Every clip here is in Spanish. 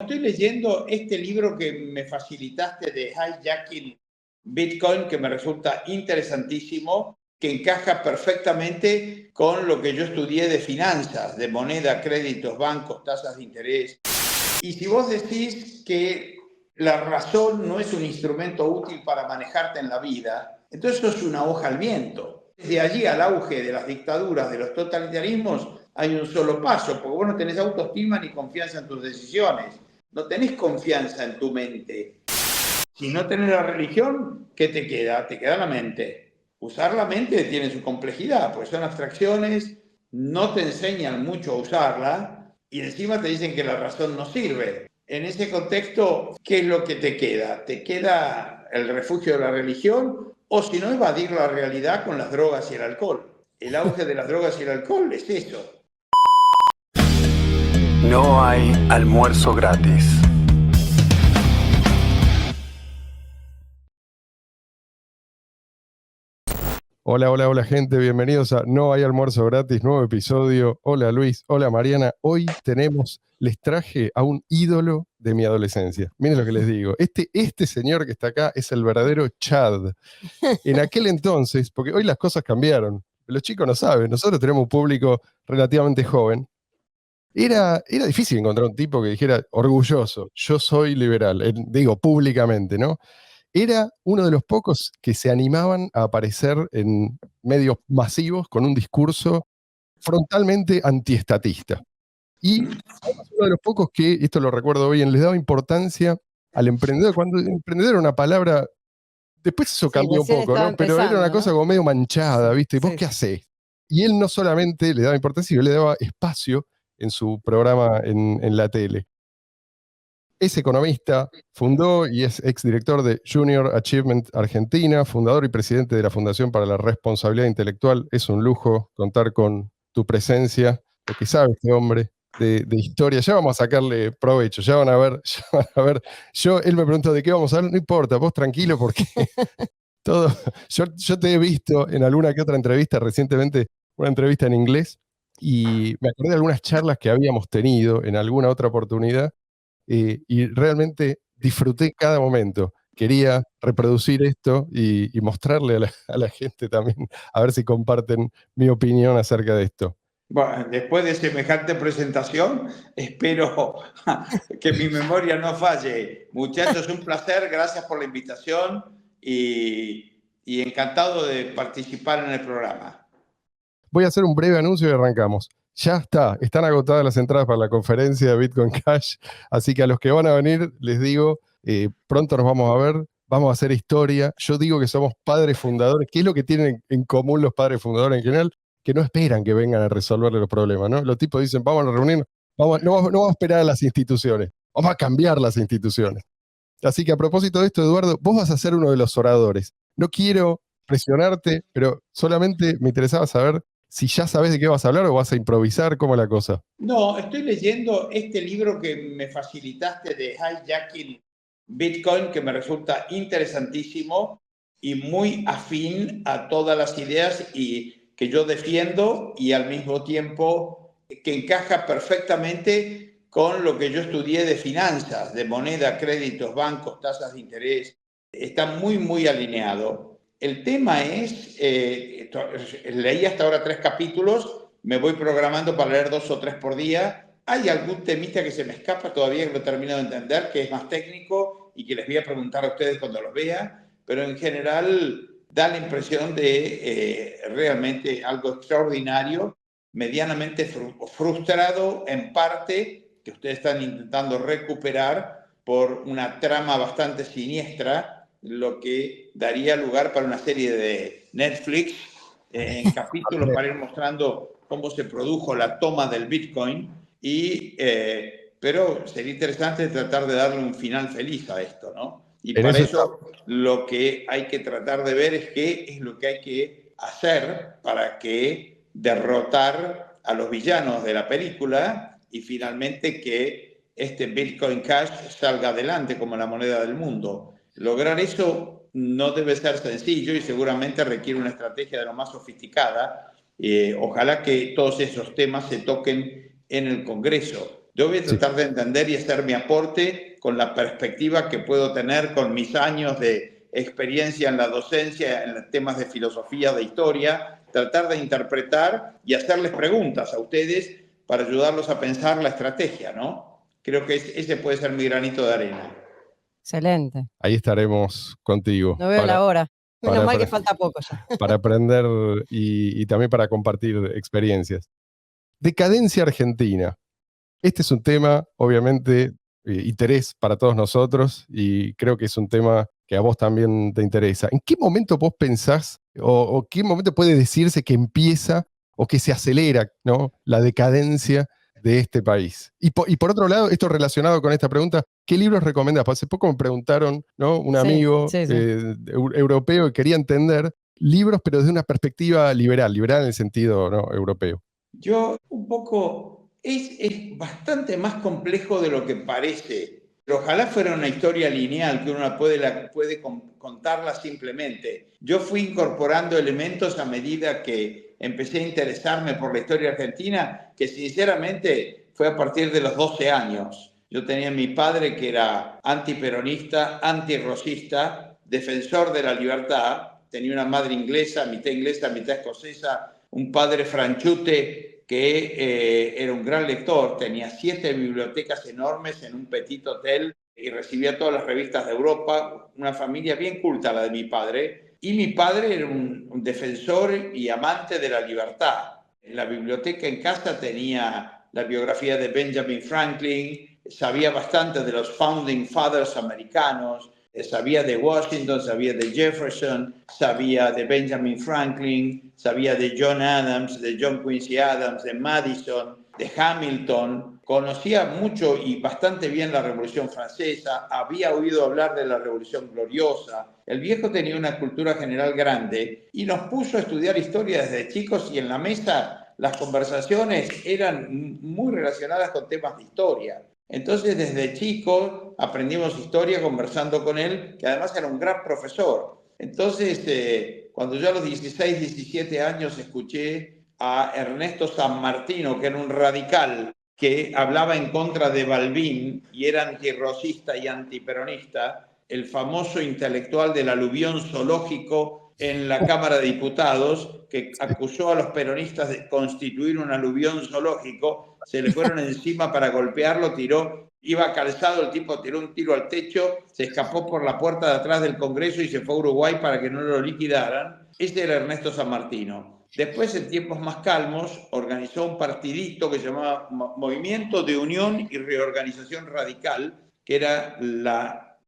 Estoy leyendo este libro que me facilitaste de Hijacking Bitcoin, que me resulta interesantísimo, que encaja perfectamente con lo que yo estudié de finanzas, de moneda, créditos, bancos, tasas de interés. Y si vos decís que la razón no es un instrumento útil para manejarte en la vida, entonces eso es una hoja al viento. De allí al auge de las dictaduras, de los totalitarismos, hay un solo paso, porque vos no tenés autoestima ni confianza en tus decisiones, no tenés confianza en tu mente. Si no tenés la religión, ¿qué te queda? Te queda la mente. Usar la mente tiene su complejidad, porque son abstracciones, no te enseñan mucho a usarla y encima te dicen que la razón no sirve. En ese contexto, ¿qué es lo que te queda? ¿Te queda el refugio de la religión o si no evadir la realidad con las drogas y el alcohol? El auge de las drogas y el alcohol es eso. No hay almuerzo gratis. Hola gente, bienvenidos a No hay almuerzo gratis, nuevo episodio. Hola Luis, hola Mariana. Hoy les traje a un ídolo de mi adolescencia. Miren lo que les digo. Este señor que está acá es el verdadero Chad. En aquel entonces, porque hoy las cosas cambiaron, los chicos no saben, nosotros tenemos un público relativamente joven. Era difícil encontrar un tipo que dijera orgulloso, yo soy liberal, digo públicamente, ¿no? Era uno de los pocos que se animaban a aparecer en medios masivos con un discurso frontalmente antiestatista. Y además uno de los pocos que, esto lo recuerdo bien, les daba importancia al emprendedor. Cuando emprendedor era una palabra, después eso cambió un poco, ¿no? Pero era una cosa como medio manchada, ¿viste? ¿Vos qué hacés? Y él no solamente le daba importancia, sino le daba espacio en su programa en la tele. Es economista, fundó y es exdirector de Junior Achievement Argentina, fundador y presidente de la Fundación para la Responsabilidad Intelectual. Es un lujo contar con tu presencia, lo que sabe este hombre de historia. Ya vamos a sacarle provecho, ya van a ver. Él me preguntó de qué vamos a hablar, no importa, vos tranquilo porque todo. Yo te he visto en alguna que otra entrevista recientemente, una entrevista en inglés, y me acordé de algunas charlas que habíamos tenido en alguna otra oportunidad. Y realmente disfruté cada momento. Quería reproducir esto y mostrarle a la gente también, a ver si comparten mi opinión acerca de esto. Bueno, después de semejante presentación, espero que mi memoria no falle. Muchachos, un placer, gracias por la invitación y encantado de participar en el programa. Voy a hacer un breve anuncio y arrancamos. Ya están agotadas las entradas para la conferencia de Bitcoin Cash, así que a los que van a venir les digo, pronto nos vamos a ver, vamos a hacer historia. Yo digo que somos padres fundadores. ¿Qué es lo que tienen en común los padres fundadores en general? Que no esperan que vengan a resolverle los problemas, ¿no? Los tipos dicen, vamos a reunirnos, no vamos a esperar a las instituciones, vamos a cambiar las instituciones. Así que a propósito de esto, Eduardo, vos vas a ser uno de los oradores. No quiero presionarte, pero solamente me interesaba saber si ya sabes de qué vas a hablar o vas a improvisar, ¿cómo es la cosa? No, estoy leyendo este libro que me facilitaste de Hijacking Bitcoin, que me resulta interesantísimo y muy afín a todas las ideas y que yo defiendo y al mismo tiempo que encaja perfectamente con lo que yo estudié de finanzas, de moneda, créditos, bancos, tasas de interés. Está muy alineado. El tema es, leí hasta ahora 3 capítulos, me voy programando para leer 2 o 3 por día. Hay algún temita que se me escapa todavía que no termino de entender, que es más técnico y que les voy a preguntar a ustedes cuando los vea, pero en general da la impresión de realmente algo extraordinario, medianamente frustrado en parte, que ustedes están intentando recuperar por una trama bastante siniestra, lo que daría lugar para una serie de Netflix en capítulos para ir mostrando cómo se produjo la toma del Bitcoin, pero sería interesante tratar de darle un final feliz a esto, ¿no? Y para eso lo que hay que tratar de ver es qué es lo que hay que hacer para que derrotar a los villanos de la película y finalmente que este Bitcoin Cash salga adelante como la moneda del mundo. Lograr eso no debe ser sencillo y seguramente requiere una estrategia de lo más sofisticada. Ojalá que todos esos temas se toquen en el Congreso. Yo voy a tratar de entender y hacer mi aporte con la perspectiva que puedo tener con mis años de experiencia en la docencia, en temas de filosofía, de historia, tratar de interpretar y hacerles preguntas a ustedes para ayudarlos a pensar la estrategia, ¿no? Creo que ese puede ser mi granito de arena. Excelente. Ahí estaremos contigo. No veo la hora. Menos mal que para- falta poco ya. Para aprender y también para compartir experiencias. Decadencia argentina. Este es un tema, obviamente, interés para todos nosotros y creo que es un tema que a vos también te interesa. ¿En qué momento vos pensás o qué momento puede decirse que empieza o que se acelera, ¿no?, la decadencia de este país? Y por otro lado, esto relacionado con esta pregunta, ¿qué libros recomendás? Hace poco me preguntaron, ¿no?, un amigo europeo que quería entender libros, pero desde una perspectiva liberal en el sentido, ¿no?, europeo. Yo un poco... Es bastante más complejo de lo que parece. Pero ojalá fuera una historia lineal, que uno puede contarla simplemente. Yo fui incorporando elementos a medida que empecé a interesarme por la historia argentina, que sinceramente fue a partir de los 12 años. Yo tenía a mi padre que era antiperonista, antirrosista, defensor de la libertad. Tenía una madre inglesa, mitad escocesa, un padre franchute que era un gran lector, tenía 7 bibliotecas enormes en un petit hotel y recibía todas las revistas de Europa, una familia bien culta la de mi padre, y mi padre era un defensor y amante de la libertad. En la biblioteca en casa tenía la biografía de Benjamin Franklin, sabía bastante de los Founding Fathers americanos, sabía de Washington, sabía de Jefferson, sabía de Benjamin Franklin, sabía de John Adams, de John Quincy Adams, de Madison, de Hamilton. Conocía mucho y bastante bien la Revolución Francesa, había oído hablar de la Revolución Gloriosa. El viejo tenía una cultura general grande y nos puso a estudiar historia desde chicos, y en la mesa las conversaciones eran muy relacionadas con temas de historia. Entonces, desde chico aprendimos historia conversando con él, que además era un gran profesor. Entonces, cuando yo a los 16, 17 años escuché a Ernesto San Martino, que era un radical, que hablaba en contra de Balbín y era antirrosista y antiperonista, el famoso intelectual del aluvión zoológico en la Cámara de Diputados, que acusó a los peronistas de constituir un aluvión zoológico, se le fueron encima para golpearlo, iba calzado, el tipo tiró un tiro al techo, se escapó por la puerta de atrás del Congreso y se fue a Uruguay para que no lo liquidaran. Ese era Ernesto San Martino. Después, en tiempos más calmos, organizó un partidito que se llamaba Movimiento de Unión y Reorganización Radical, que era la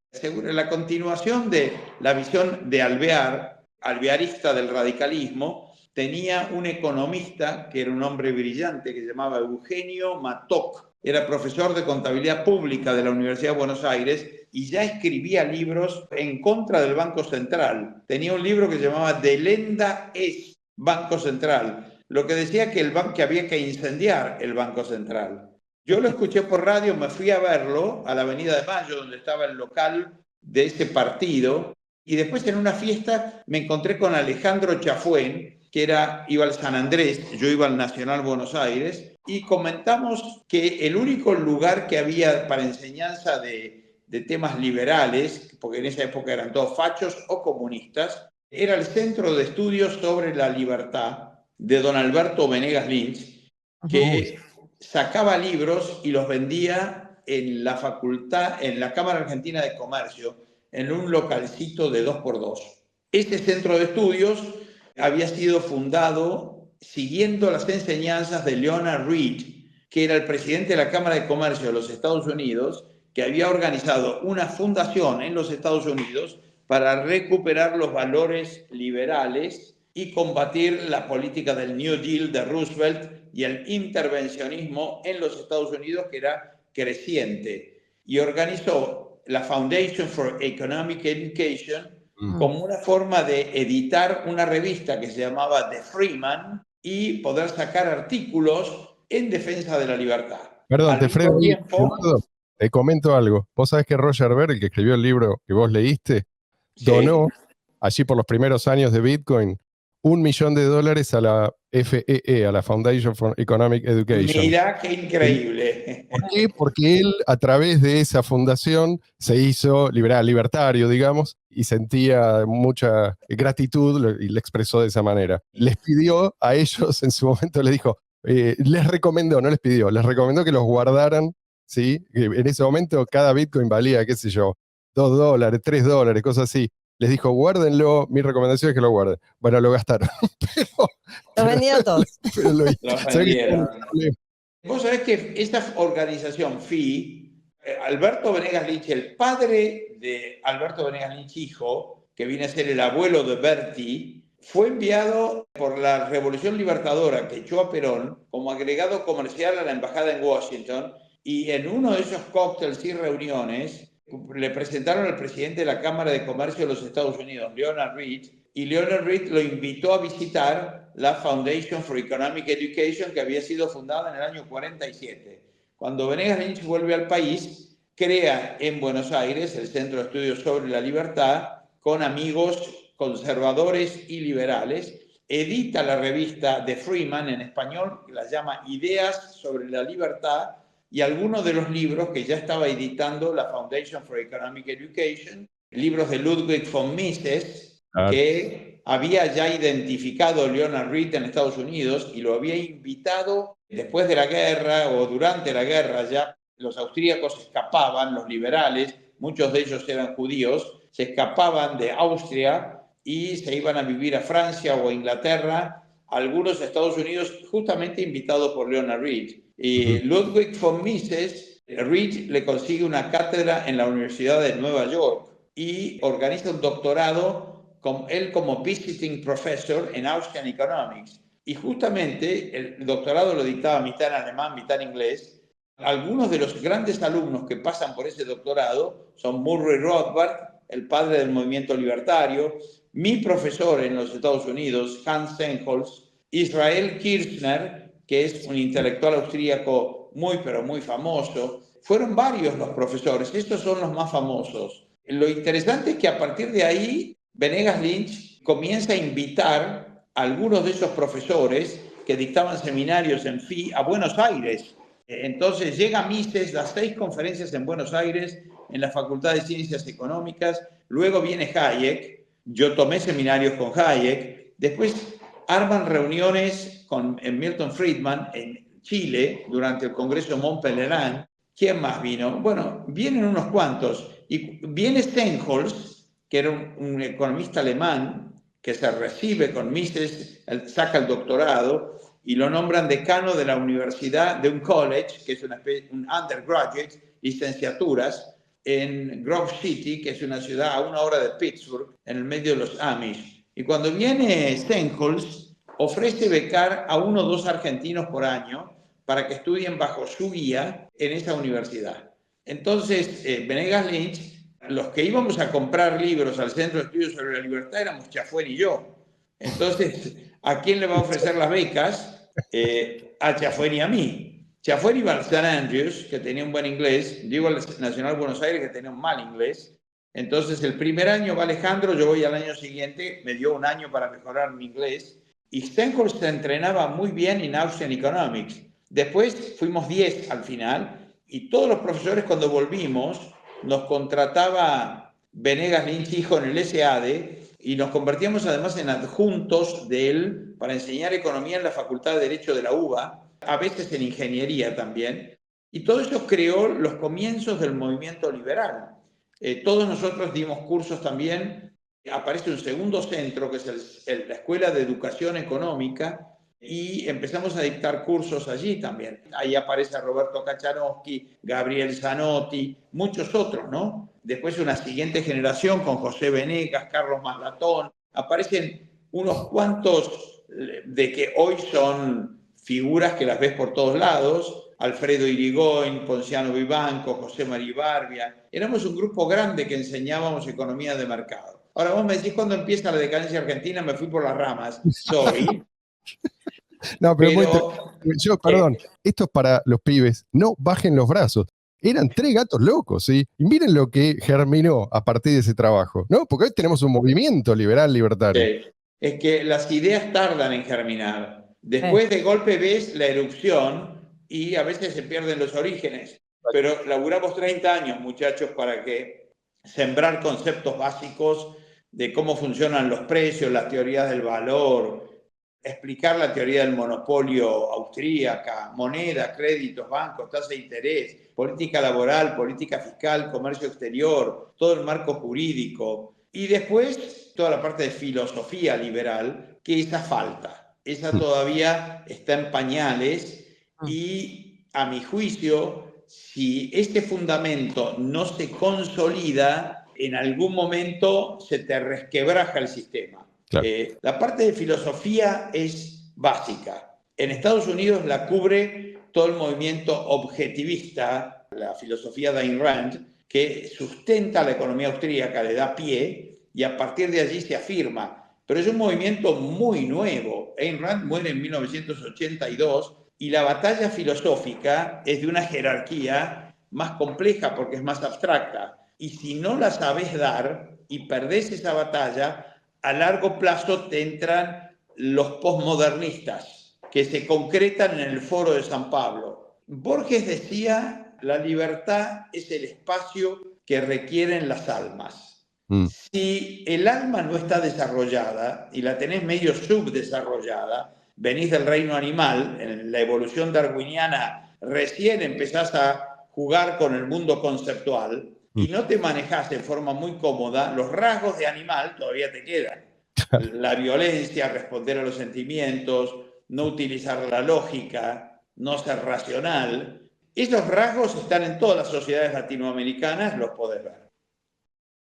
continuación de la visión de alvearista del radicalismo. Tenía un economista que era un hombre brillante que se llamaba Eugenio Matoc. Era profesor de contabilidad pública de la Universidad de Buenos Aires y ya escribía libros en contra del Banco Central. Tenía un libro que se llamaba Delenda es Banco Central, lo que decía que había que incendiar el Banco Central. Yo lo escuché por radio, me fui a verlo a la Avenida de Mayo, donde estaba el local de ese partido, y después en una fiesta me encontré con Alejandro Chafuén, que iba al San Andrés, yo iba al Nacional Buenos Aires, y comentamos que el único lugar que había para enseñanza de temas liberales, porque en esa época eran todos fachos o comunistas, era el Centro de Estudios sobre la Libertad de don Alberto Venegas Lynch, que sacaba libros y los vendía en la facultad, en la Cámara Argentina de Comercio, en un localcito de 2x2. Este centro de estudios había sido fundado siguiendo las enseñanzas de Leonard Reed, que era el presidente de la Cámara de Comercio de los Estados Unidos, que había organizado una fundación en los Estados Unidos para recuperar los valores liberales y combatir la política del New Deal de Roosevelt y el intervencionismo en los Estados Unidos, que era creciente. Y organizó la Foundation for Economic Education como una forma de editar una revista que se llamaba The Freeman y poder sacar artículos en defensa de la libertad. Perdón, te comento algo. Vos sabés que Roger Ver, el que escribió el libro que vos leíste, donó allí por los primeros años de Bitcoin $1 millón a la FEE, a la Foundation for Economic Education. Mirá qué increíble. ¿Por qué? Porque él, a través de esa fundación, se hizo libertario, digamos, y sentía mucha gratitud y le expresó de esa manera. Les pidió a ellos, en su momento les dijo, les recomendó, no les pidió, les recomendó que los guardaran, ¿sí? Que en ese momento cada Bitcoin valía, qué sé yo, $2, $3, cosas así. Les dijo, guárdenlo, mi recomendación es que lo guarden. Bueno, lo gastaron. Los vendieron todos. Pero Los vendieron. que Vos sabés que esta organización FI, Alberto Venegas Lynch, el padre de Alberto Venegas Lynch, hijo, que viene a ser el abuelo de Bertie, fue enviado por la Revolución Libertadora que echó a Perón como agregado comercial a la embajada en Washington, y en uno de esos cócteles y reuniones le presentaron al presidente de la Cámara de Comercio de los Estados Unidos, Leonard Reed, y Leonard Reed lo invitó a visitar la Foundation for Economic Education, que había sido fundada en el año 47. Cuando Venegas Lynch vuelve al país, crea en Buenos Aires el Centro de Estudios sobre la Libertad, con amigos conservadores y liberales, edita la revista de Freeman en español, que la llama Ideas sobre la Libertad, y algunos de los libros que ya estaba editando la Foundation for Economic Education, libros de Ludwig von Mises, que había ya identificado Leonard Reed en Estados Unidos y lo había invitado después de la guerra o durante la guerra. Ya los austríacos escapaban, los liberales, muchos de ellos eran judíos, se escapaban de Austria y se iban a vivir a Francia o a Inglaterra, algunos a Estados Unidos, justamente invitados por Leonard Reed. Y Ludwig von Mises, Reed le consigue una cátedra en la Universidad de Nueva York y organiza un doctorado con él como visiting professor en Austrian Economics. Y justamente el doctorado lo dictaba mitad en alemán, mitad en inglés. Algunos de los grandes alumnos que pasan por ese doctorado son Murray Rothbard, el padre del movimiento libertario, mi profesor en los Estados Unidos, Hans Sennholz, Israel Kirzner, que es un intelectual austríaco muy, pero muy famoso. Fueron varios los profesores, estos son los más famosos. Lo interesante es que a partir de ahí, Venegas Lynch comienza a invitar a algunos de esos profesores que dictaban seminarios en FI a Buenos Aires. Entonces llega Mises, da 6 conferencias en Buenos Aires, en la Facultad de Ciencias Económicas, luego viene Hayek, yo tomé seminarios con Hayek, después arman reuniones con Milton Friedman en Chile durante el Congreso Mont Pelerin. ¿Quién más vino? Bueno, vienen unos cuantos, y viene Sennholz, que era un economista alemán que se recibe con Mises, saca el doctorado, y lo nombran decano de la universidad, de un college, que es un undergraduate, licenciaturas, en Grove City, que es una ciudad a 1 hora de Pittsburgh, en el medio de los Amish. Y cuando viene Sennholz, ofrece becar a 1 o 2 argentinos por año para que estudien bajo su guía en esa universidad. Entonces, Venegas Lynch, los que íbamos a comprar libros al Centro de Estudios sobre la Libertad éramos Chafuen y yo. Entonces, ¿a quién le va a ofrecer las becas? A Chafuen y a mí. Chafuen iba al St. Andrews, que tenía un buen inglés, yo iba al Nacional Buenos Aires, que tenía un mal inglés. Entonces, el primer año va Alejandro, yo voy al año siguiente, me dio un año para mejorar mi inglés. Y Sennholz se entrenaba muy bien en Austrian Economics. Después fuimos 10 al final, y todos los profesores, cuando volvimos, nos contrataba Venegas Lynch hijo en el SAD, y nos convertíamos además en adjuntos de él para enseñar economía en la Facultad de Derecho de la UBA, a veces en ingeniería también. Y todo eso creó los comienzos del movimiento liberal. Todos nosotros dimos cursos también. Aparece un segundo centro, que es la Escuela de Educación Económica, y empezamos a dictar cursos allí también. Ahí aparece Roberto Kachanowski, Gabriel Zanotti, muchos otros, ¿no? Después una siguiente generación con José Venegas, Carlos Maslatón. Aparecen unos cuantos de que hoy son figuras que las ves por todos lados. Alfredo Irigoyen, Ponciano Vivanco, José María Barbia. Éramos un grupo grande que enseñábamos economía de mercado. Ahora vos me decís, ¿cuándo empieza la decadencia argentina? Me fui por las ramas. Sorry. No, pero perdón, esto es para los pibes. No bajen los brazos. Eran 3 gatos locos, ¿sí? Y miren lo que germinó a partir de ese trabajo, ¿no? Porque hoy tenemos un movimiento liberal libertario. Sí. Es que las ideas tardan en germinar. Después de golpe ves la erupción y a veces se pierden los orígenes. Pero laburamos 30 años, muchachos, para sembrar conceptos básicos de cómo funcionan los precios, las teorías del valor, explicar la teoría del monopolio austríaca, moneda, créditos, bancos, tasa de interés, política laboral, política fiscal, comercio exterior, todo el marco jurídico. Y después toda la parte de filosofía liberal, que esa falta. Esa todavía está en pañales y, a mi juicio, si este fundamento no se consolida, en algún momento se te resquebraja el sistema. Claro. La parte de filosofía es básica. En Estados Unidos la cubre todo el movimiento objetivista, la filosofía de Ayn Rand, que sustenta la economía austríaca, le da pie y a partir de allí se afirma. Pero es un movimiento muy nuevo. Ayn Rand muere en 1982 y la batalla filosófica es de una jerarquía más compleja porque es más abstracta. Y si no la sabes dar y perdés esa batalla, a largo plazo te entran los posmodernistas que se concretan en el Foro de San Pablo. Borges decía, la libertad es el espacio que requieren las almas. Si el alma no está desarrollada y la tenés medio subdesarrollada, venís del reino animal, en la evolución darwiniana recién empezás a jugar con el mundo conceptual y no te manejás en forma muy cómoda, los rasgos de animal todavía te quedan. La violencia, responder a los sentimientos, no utilizar la lógica, no ser racional. Esos rasgos están en todas las sociedades latinoamericanas, los podés ver.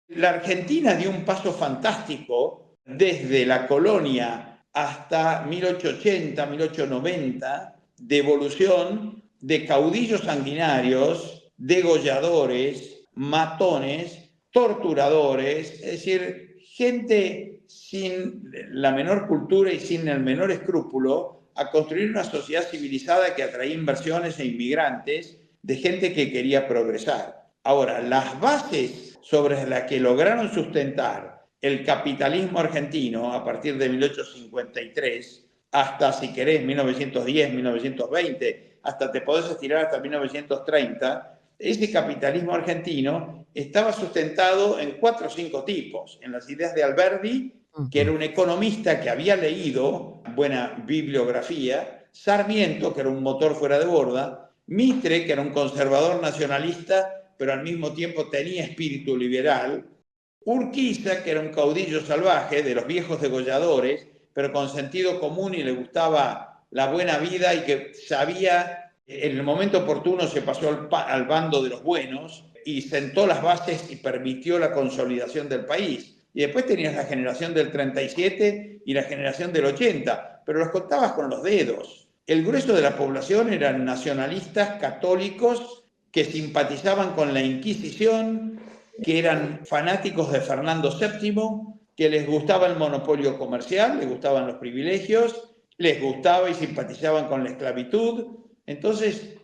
La Argentina dio un paso fantástico desde la colonia hasta 1880, 1890, de evolución de caudillos sanguinarios, degolladores, matones, torturadores, es decir, gente sin la menor cultura y sin el menor escrúpulo a construir una sociedad civilizada que atraía inversiones e inmigrantes de gente que quería progresar. Ahora, las bases sobre las que lograron sustentar el capitalismo argentino a partir de 1853 hasta, si querés, 1910, 1920, hasta te podés estirar hasta 1930, ese capitalismo argentino estaba sustentado en 4 o 5 tipos. En las ideas de Alberdi, que era un economista que había leído buena bibliografía, Sarmiento, que era un motor fuera de borda, Mitre, que era un conservador nacionalista, pero al mismo tiempo tenía espíritu liberal, Urquiza, que era un caudillo salvaje de los viejos degolladores, pero con sentido común y le gustaba la buena vida y que sabía, en el momento oportuno se pasó al bando de los buenos y sentó las bases y permitió la consolidación del país. Y después tenías la generación del 37 y la generación del 80, pero los contabas con los dedos. El grueso de la población eran nacionalistas católicos que simpatizaban con la Inquisición, que eran fanáticos de Fernando VII, que les gustaba el monopolio comercial, les gustaban los privilegios, les gustaba y simpatizaban con la esclavitud. Entonces,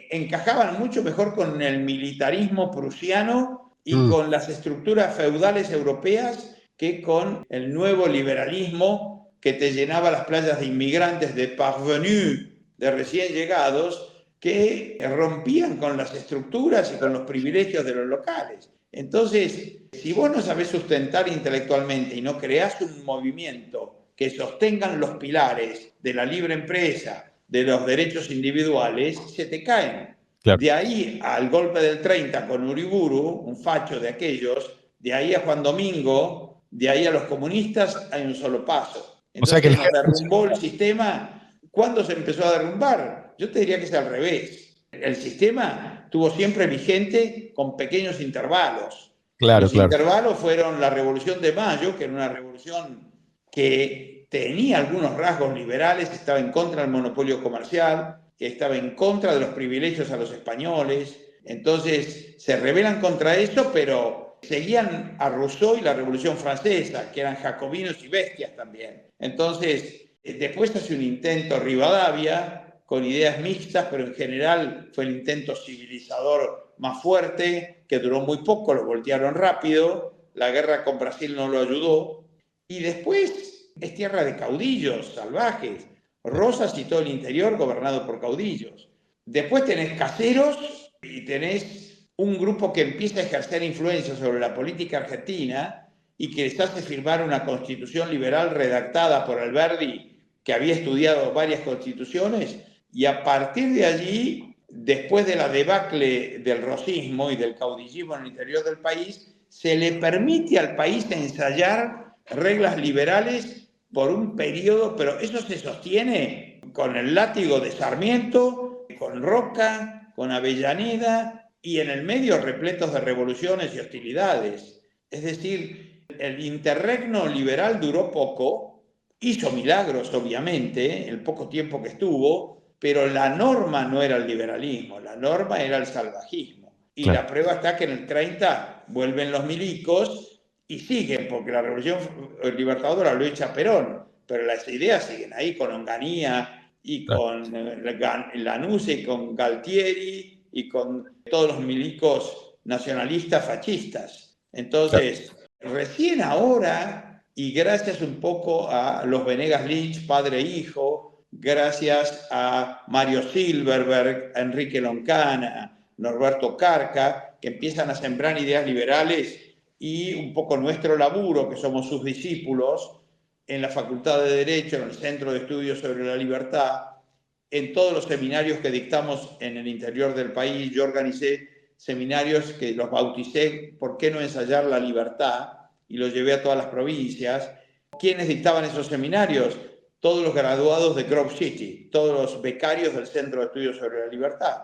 encajaban mucho mejor con el militarismo prusiano y con las estructuras feudales europeas que con el nuevo liberalismo que te llenaba las playas de inmigrantes, de parvenus, de recién llegados, que rompían con las estructuras y con los privilegios de los locales. Entonces, si vos no sabés sustentar intelectualmente y no creás un movimiento que sostengan los pilares de la libre empresa, de los derechos individuales, se te caen. Claro. De ahí al golpe del 30 con Uriburu, un facho de aquellos, de ahí a Juan Domingo, de ahí a los comunistas, hay un solo paso. Entonces, o sea que nos derrumbó el sistema. ¿Cuándo se empezó a derrumbar? Yo te diría que es al revés. El sistema estuvo siempre vigente con pequeños intervalos. Los intervalos fueron la Revolución de Mayo, que era una revolución que tenía algunos rasgos liberales, estaba en contra del monopolio comercial, que estaba en contra de los privilegios a los españoles. Entonces se rebelan contra eso, pero seguían a Rousseau y la Revolución Francesa, que eran jacobinos y bestias también. Entonces, después hace un intento Rivadavia, con ideas mixtas, pero en general fue el intento civilizador más fuerte, que duró muy poco, lo voltearon rápido, la guerra con Brasil no lo ayudó, y después es tierra de caudillos salvajes. Rosas y todo el interior gobernado por caudillos. Después tenés caseros y tenés un grupo que empieza a ejercer influencia sobre la política argentina y que les hace firmar una constitución liberal redactada por Alberdi, que había estudiado varias constituciones, y a partir de allí, después de la debacle del rosismo y del caudillismo en el interior del país, se le permite al país ensayar reglas liberales por un periodo, pero eso se sostiene con el látigo de Sarmiento, con Roca, con Avellaneda, y en el medio repletos de revoluciones y hostilidades. Es decir, el interregno liberal duró poco, hizo milagros obviamente, el poco tiempo que estuvo, pero la norma no era el liberalismo, la norma era el salvajismo. Y Claro. la prueba está que en el 30 vuelven los milicos y siguen, porque la revolución libertadora lo echa Perón, pero las ideas siguen ahí con Onganía y con Lanuse y con Galtieri y con todos los milicos nacionalistas fascistas. Entonces, recién ahora, y gracias un poco a los Venegas Lynch, padre e hijo, gracias a Mario Silverberg, a Enrique Loncana, Norberto Carca, que empiezan a sembrar ideas liberales, y un poco nuestro laburo, que somos sus discípulos, en la Facultad de Derecho, en el Centro de Estudios sobre la Libertad, en todos los seminarios que dictamos en el interior del país. Yo organicé seminarios que los bauticé ¿Por qué no ensayar la libertad? Y los llevé a todas las provincias. ¿Quiénes dictaban esos seminarios? Todos los graduados de Grove City, todos los becarios del Centro de Estudios sobre la Libertad.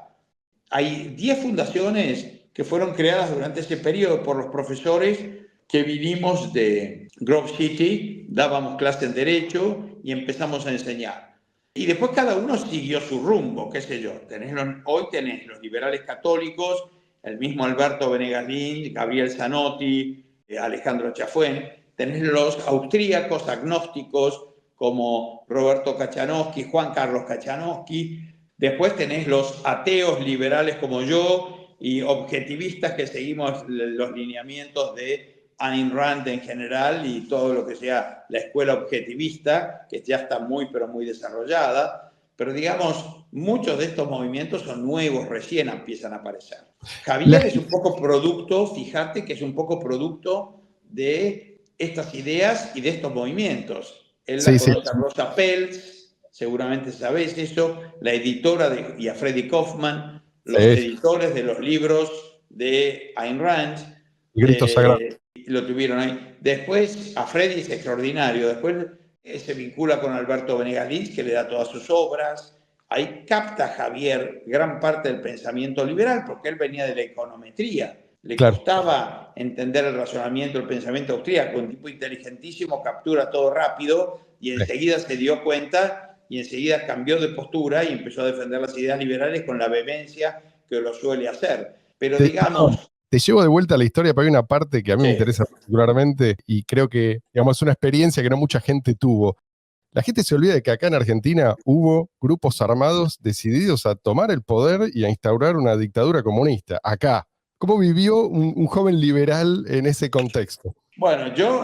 Hay 10 fundaciones que fueron creadas durante ese periodo por los profesores que vinimos de Grove City, dábamos clase en Derecho y empezamos a enseñar. Y después cada uno siguió su rumbo, qué sé yo. Hoy tenés los liberales católicos, el mismo Alberto Venegas Lynch, Gabriel Zanotti, Alejandro Chafuen. Tenés los austríacos agnósticos como Roberto Kachanowski, Juan Carlos Kachanowski. Después tenés los ateos liberales como yo y objetivistas que seguimos los lineamientos de Ayn Rand en general y todo lo que sea la escuela objetivista, que ya está muy, pero muy desarrollada. Pero digamos, muchos de estos movimientos son nuevos, recién empiezan a aparecer. Javier es un poco producto, fíjate que es un poco producto de estas ideas y de estos movimientos. Él la conoce a Rosa Peltz, seguramente sabés eso, la editora y a Freddy Kaufman, los editores de los libros de Ayn Rand. Grito sagrado. Lo tuvieron ahí. Después, a Freddy es extraordinario. Después se vincula con Alberto Venegas Lynch, que le da todas sus obras. Ahí capta Javier gran parte del pensamiento liberal, porque él venía de la econometría. Le costaba entender el razonamiento, el pensamiento austríaco. Un tipo inteligentísimo, captura todo rápido y enseguida se dio cuenta y enseguida cambió de postura y empezó a defender las ideas liberales con la vehemencia que lo suele hacer. Pero digamos... Te llevo de vuelta a la historia, pero hay una parte que a mí me interesa particularmente y creo que, digamos, es una experiencia que no mucha gente tuvo. La gente se olvida de que acá en Argentina hubo grupos armados decididos a tomar el poder y a instaurar una dictadura comunista. Acá. ¿Cómo vivió un joven liberal en ese contexto? Bueno, yo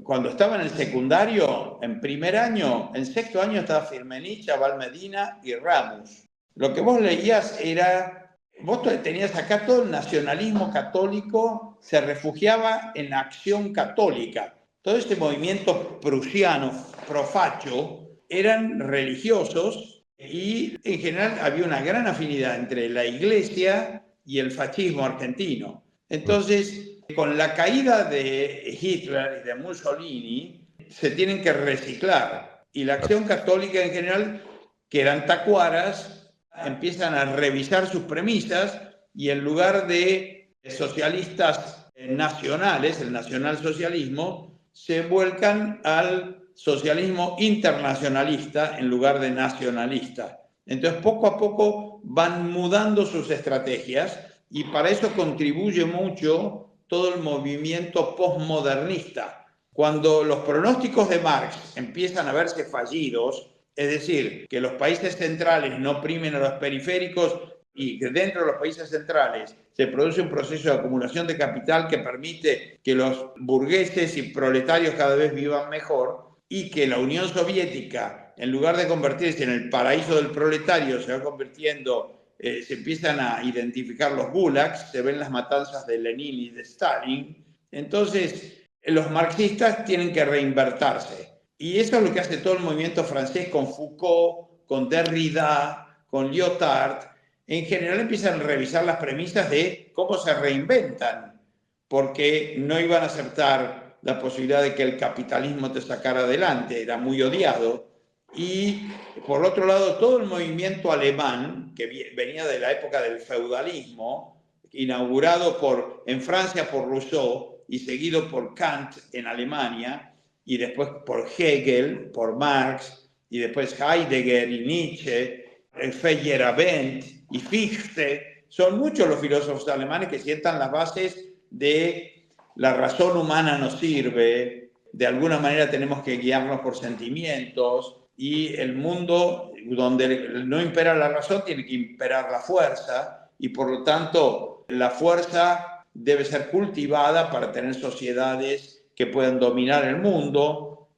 cuando estaba en el secundario, en primer año, en sexto año estaba Firmenich, Abal Medina y Ramos. Lo que vos leías era... Vos tenías acá todo el nacionalismo católico, se refugiaba en la acción católica. Todo este movimiento prusiano, profacho, eran religiosos y en general había una gran afinidad entre la iglesia y el fascismo argentino. Entonces, con la caída de Hitler y de Mussolini, se tienen que reciclar. Y la acción católica en general, que eran tacuaras, empiezan a revisar sus premisas y en lugar de socialistas nacionales, el nacionalsocialismo, se vuelcan al socialismo internacionalista en lugar de nacionalista. Entonces, poco a poco van mudando sus estrategias y para eso contribuye mucho todo el movimiento postmodernista. Cuando los pronósticos de Marx empiezan a verse fallidos, es decir, que los países centrales no primen a los periféricos y que dentro de los países centrales se produce un proceso de acumulación de capital que permite que los burgueses y proletarios cada vez vivan mejor y que la Unión Soviética en lugar de convertirse en el paraíso del proletario, se va convirtiendo, se empiezan a identificar los gulags, se ven las matanzas de Lenin y de Stalin. Entonces, los marxistas tienen que reinvertirse. Y eso es lo que hace todo el movimiento francés con Foucault, con Derrida, con Lyotard. En general empiezan a revisar las premisas de cómo se reinventan, porque no iban a aceptar la posibilidad de que el capitalismo te sacara adelante, era muy odiado. Y por otro lado, todo el movimiento alemán, que venía de la época del feudalismo, inaugurado en Francia por Rousseau y seguido por Kant en Alemania, y después por Hegel, por Marx, y después Heidegger y Nietzsche, Feyerabend y Fichte. Son muchos los filósofos alemanes que sientan las bases de la razón humana nos sirve, de alguna manera tenemos que guiarnos por sentimientos, y el mundo donde no impera la razón tiene que imperar la fuerza, y por lo tanto la fuerza debe ser cultivada para tener sociedades que puedan dominar el mundo.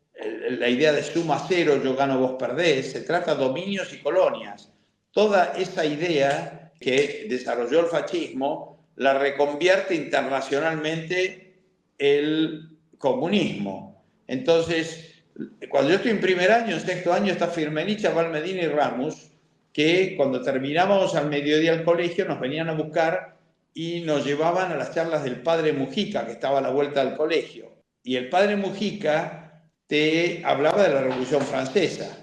La idea de suma cero, yo gano, vos perdés, se trata de dominios y colonias. Toda esa idea que desarrolló el fascismo la reconvierte internacionalmente el comunismo. Entonces, cuando yo estoy en primer año, en sexto año, está Firmenich, Valmedina y Ramos, que cuando terminábamos al mediodía el colegio nos venían a buscar y nos llevaban a las charlas del padre Mujica, que estaba a la vuelta del colegio. Y el padre Mujica te hablaba de la Revolución Francesa.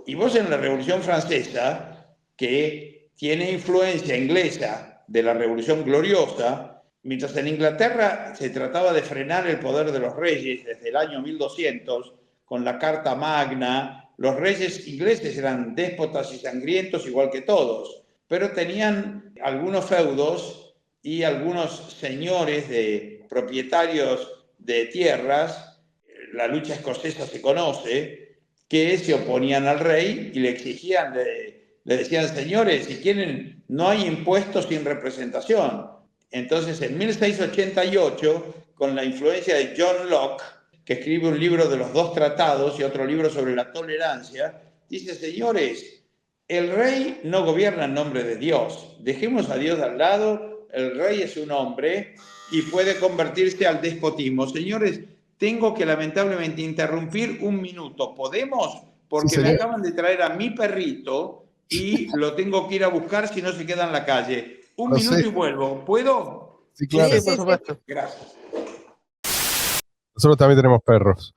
Y vos en la Revolución Francesa, que tiene influencia inglesa de la Revolución Gloriosa, mientras en Inglaterra se trataba de frenar el poder de los reyes desde el año 1200, con la Carta Magna, los reyes ingleses eran déspotas y sangrientos igual que todos, pero tenían algunos feudos y algunos señores de propietarios de tierras, la lucha escocesa se conoce, que se oponían al rey y le exigían, le decían, señores, si quieren, no hay impuestos sin representación. Entonces, en 1688, con la influencia de John Locke, que escribe un libro de los dos tratados y otro libro sobre la tolerancia, dice, señores, el rey no gobierna en nombre de Dios. Dejemos a Dios al lado, el rey es un hombre y puede convertirse al despotismo. Señores, tengo que lamentablemente interrumpir un minuto. ¿Podemos? Porque Sí, me acaban de traer a mi perrito y lo tengo que ir a buscar si no se queda en la calle. Un minuto y vuelvo. ¿Puedo? Sí, claro. Sí, por supuesto. Gracias. Nosotros también tenemos perros.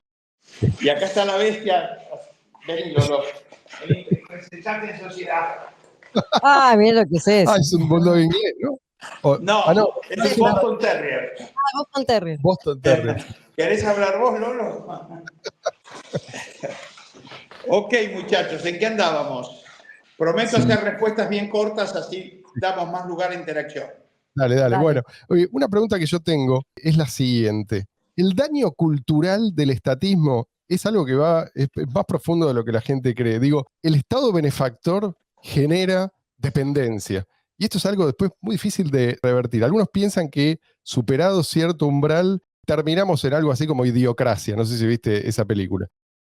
Y acá está la bestia. Vení, Lolo. Vení, representante de sociedad. Ah, mira lo que es eso. Ah, es un bulldog inglés, ¿no? No, no. es un Boston Terrier. Boston Terrier. Boston Terrier. ¿Querés hablar vos, Lolo? Ok, muchachos, ¿en qué andábamos? Prometo hacer respuestas bien cortas, así damos más lugar a interacción. Dale. Bueno, oye, una pregunta que yo tengo es la siguiente. ¿El daño cultural del estatismo es algo que es más profundo de lo que la gente cree? Digo, el Estado benefactor genera dependencia. Y esto es algo después muy difícil de revertir. Algunos piensan que superado cierto umbral, terminamos en algo así como Idiocracia. No sé si viste esa película.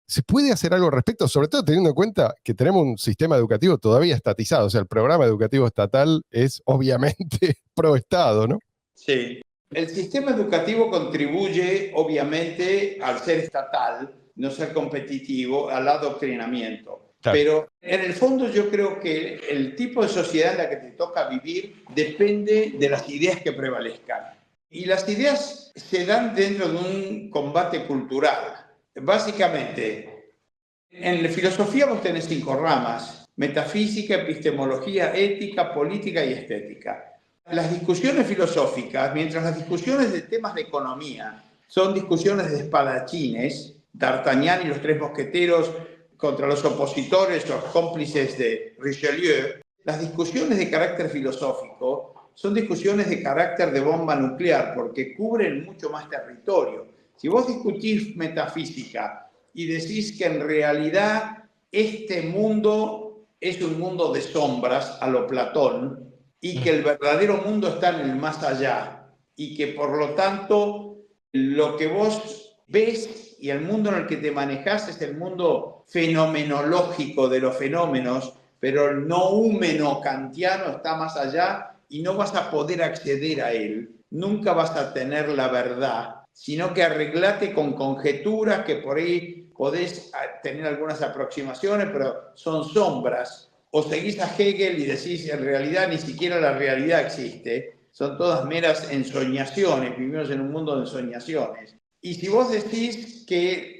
¿Se puede hacer algo al respecto? Sobre todo teniendo en cuenta que tenemos un sistema educativo todavía estatizado. O sea, el programa educativo estatal es obviamente pro Estado, ¿no? Sí. El sistema educativo contribuye, obviamente, al ser estatal, no ser competitivo, al adoctrinamiento. Claro. Pero en el fondo yo creo que el tipo de sociedad en la que te toca vivir depende de las ideas que prevalezcan. Y las ideas se dan dentro de un combate cultural. Básicamente, en la filosofía vos tenés 5 ramas: metafísica, epistemología, ética, política y estética. Las discusiones filosóficas, mientras las discusiones de temas de economía son discusiones de espadachines, D'Artagnan y los 3 mosqueteros contra los opositores, los cómplices de Richelieu, las discusiones de carácter filosófico son discusiones de carácter de bomba nuclear, porque cubren mucho más territorio. Si vos discutís metafísica y decís que en realidad este mundo es un mundo de sombras a lo Platón y que el verdadero mundo está en el más allá y que por lo tanto lo que vos ves y el mundo en el que te manejas es el mundo fenomenológico de los fenómenos, pero el noúmeno kantiano está más allá y no vas a poder acceder a él. Nunca vas a tener la verdad, sino que arreglate con conjeturas que por ahí podés tener algunas aproximaciones, pero son sombras. O seguís a Hegel y decís, en realidad ni siquiera la realidad existe. Son todas meras ensoñaciones, vivimos en un mundo de ensoñaciones. Y si vos decís que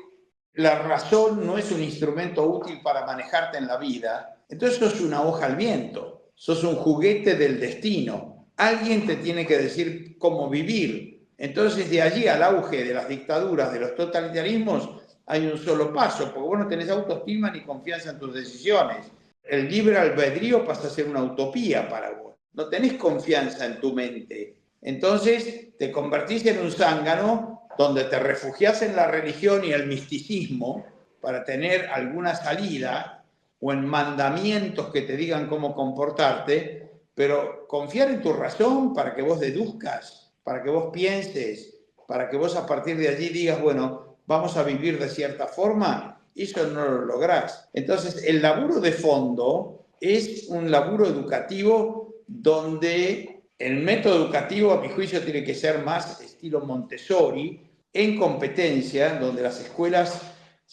la razón no es un instrumento útil para manejarte en la vida, entonces sos una hoja al viento, sos un juguete del destino. Alguien te tiene que decir cómo vivir. Entonces de allí al auge de las dictaduras, de los totalitarismos, hay un solo paso, porque vos no tenés autoestima ni confianza en tus decisiones. El libre albedrío pasa a ser una utopía para vos. No tenés confianza en tu mente. Entonces te convertís en un zángano donde te refugiás en la religión y el misticismo para tener alguna salida o en mandamientos que te digan cómo comportarte, pero confiar en tu razón para que vos deduzcas, para que vos pienses, para que vos a partir de allí digas, bueno, vamos a vivir de cierta forma, eso no lo lográs. Entonces, el laburo de fondo es un laburo educativo donde el método educativo, a mi juicio, tiene que ser más estilo Montessori, en competencia, donde las escuelas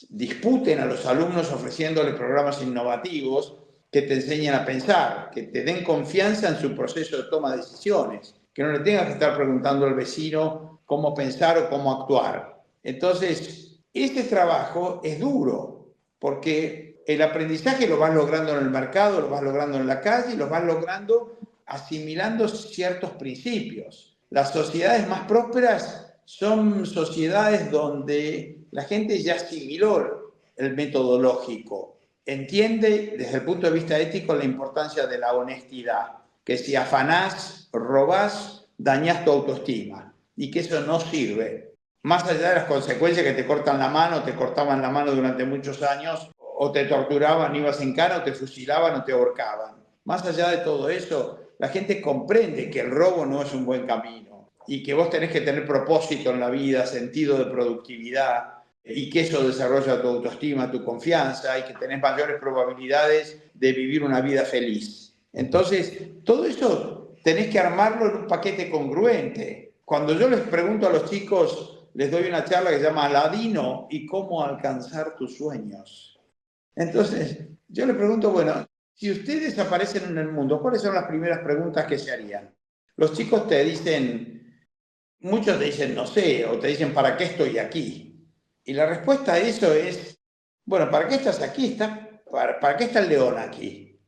disputen a los alumnos ofreciéndoles programas innovativos que te enseñen a pensar, que te den confianza en su proceso de toma de decisiones, que no le tengas que estar preguntando al vecino cómo pensar o cómo actuar. Entonces, este trabajo es duro, porque el aprendizaje lo vas logrando en el mercado, lo vas logrando en la calle y lo vas logrando asimilando ciertos principios. Las sociedades más prósperas son sociedades donde la gente ya asimiló el método lógico, entiende desde el punto de vista ético la importancia de la honestidad, que si afanás, robás, dañás tu autoestima y que eso no sirve. Más allá de las consecuencias que te cortan la mano, te cortaban la mano durante muchos años, o te torturaban, ibas en cana, o te fusilaban o te ahorcaban. Más allá de todo eso, la gente comprende que el robo no es un buen camino y que vos tenés que tener propósito en la vida, sentido de productividad, y que eso desarrolla tu autoestima, tu confianza y que tenés mayores probabilidades de vivir una vida feliz. Entonces, todo eso tenés que armarlo en un paquete congruente. Cuando yo les pregunto a los chicos, les doy una charla que se llama Aladino y cómo alcanzar tus sueños. Entonces, yo les pregunto, bueno, si ustedes aparecen en el mundo, ¿cuáles son las primeras preguntas que se harían? Los chicos te dicen, muchos te dicen, no sé, o te dicen, ¿para qué estoy aquí? Y la respuesta a eso es, bueno, ¿para qué estás aquí? ¿Para qué está el león aquí?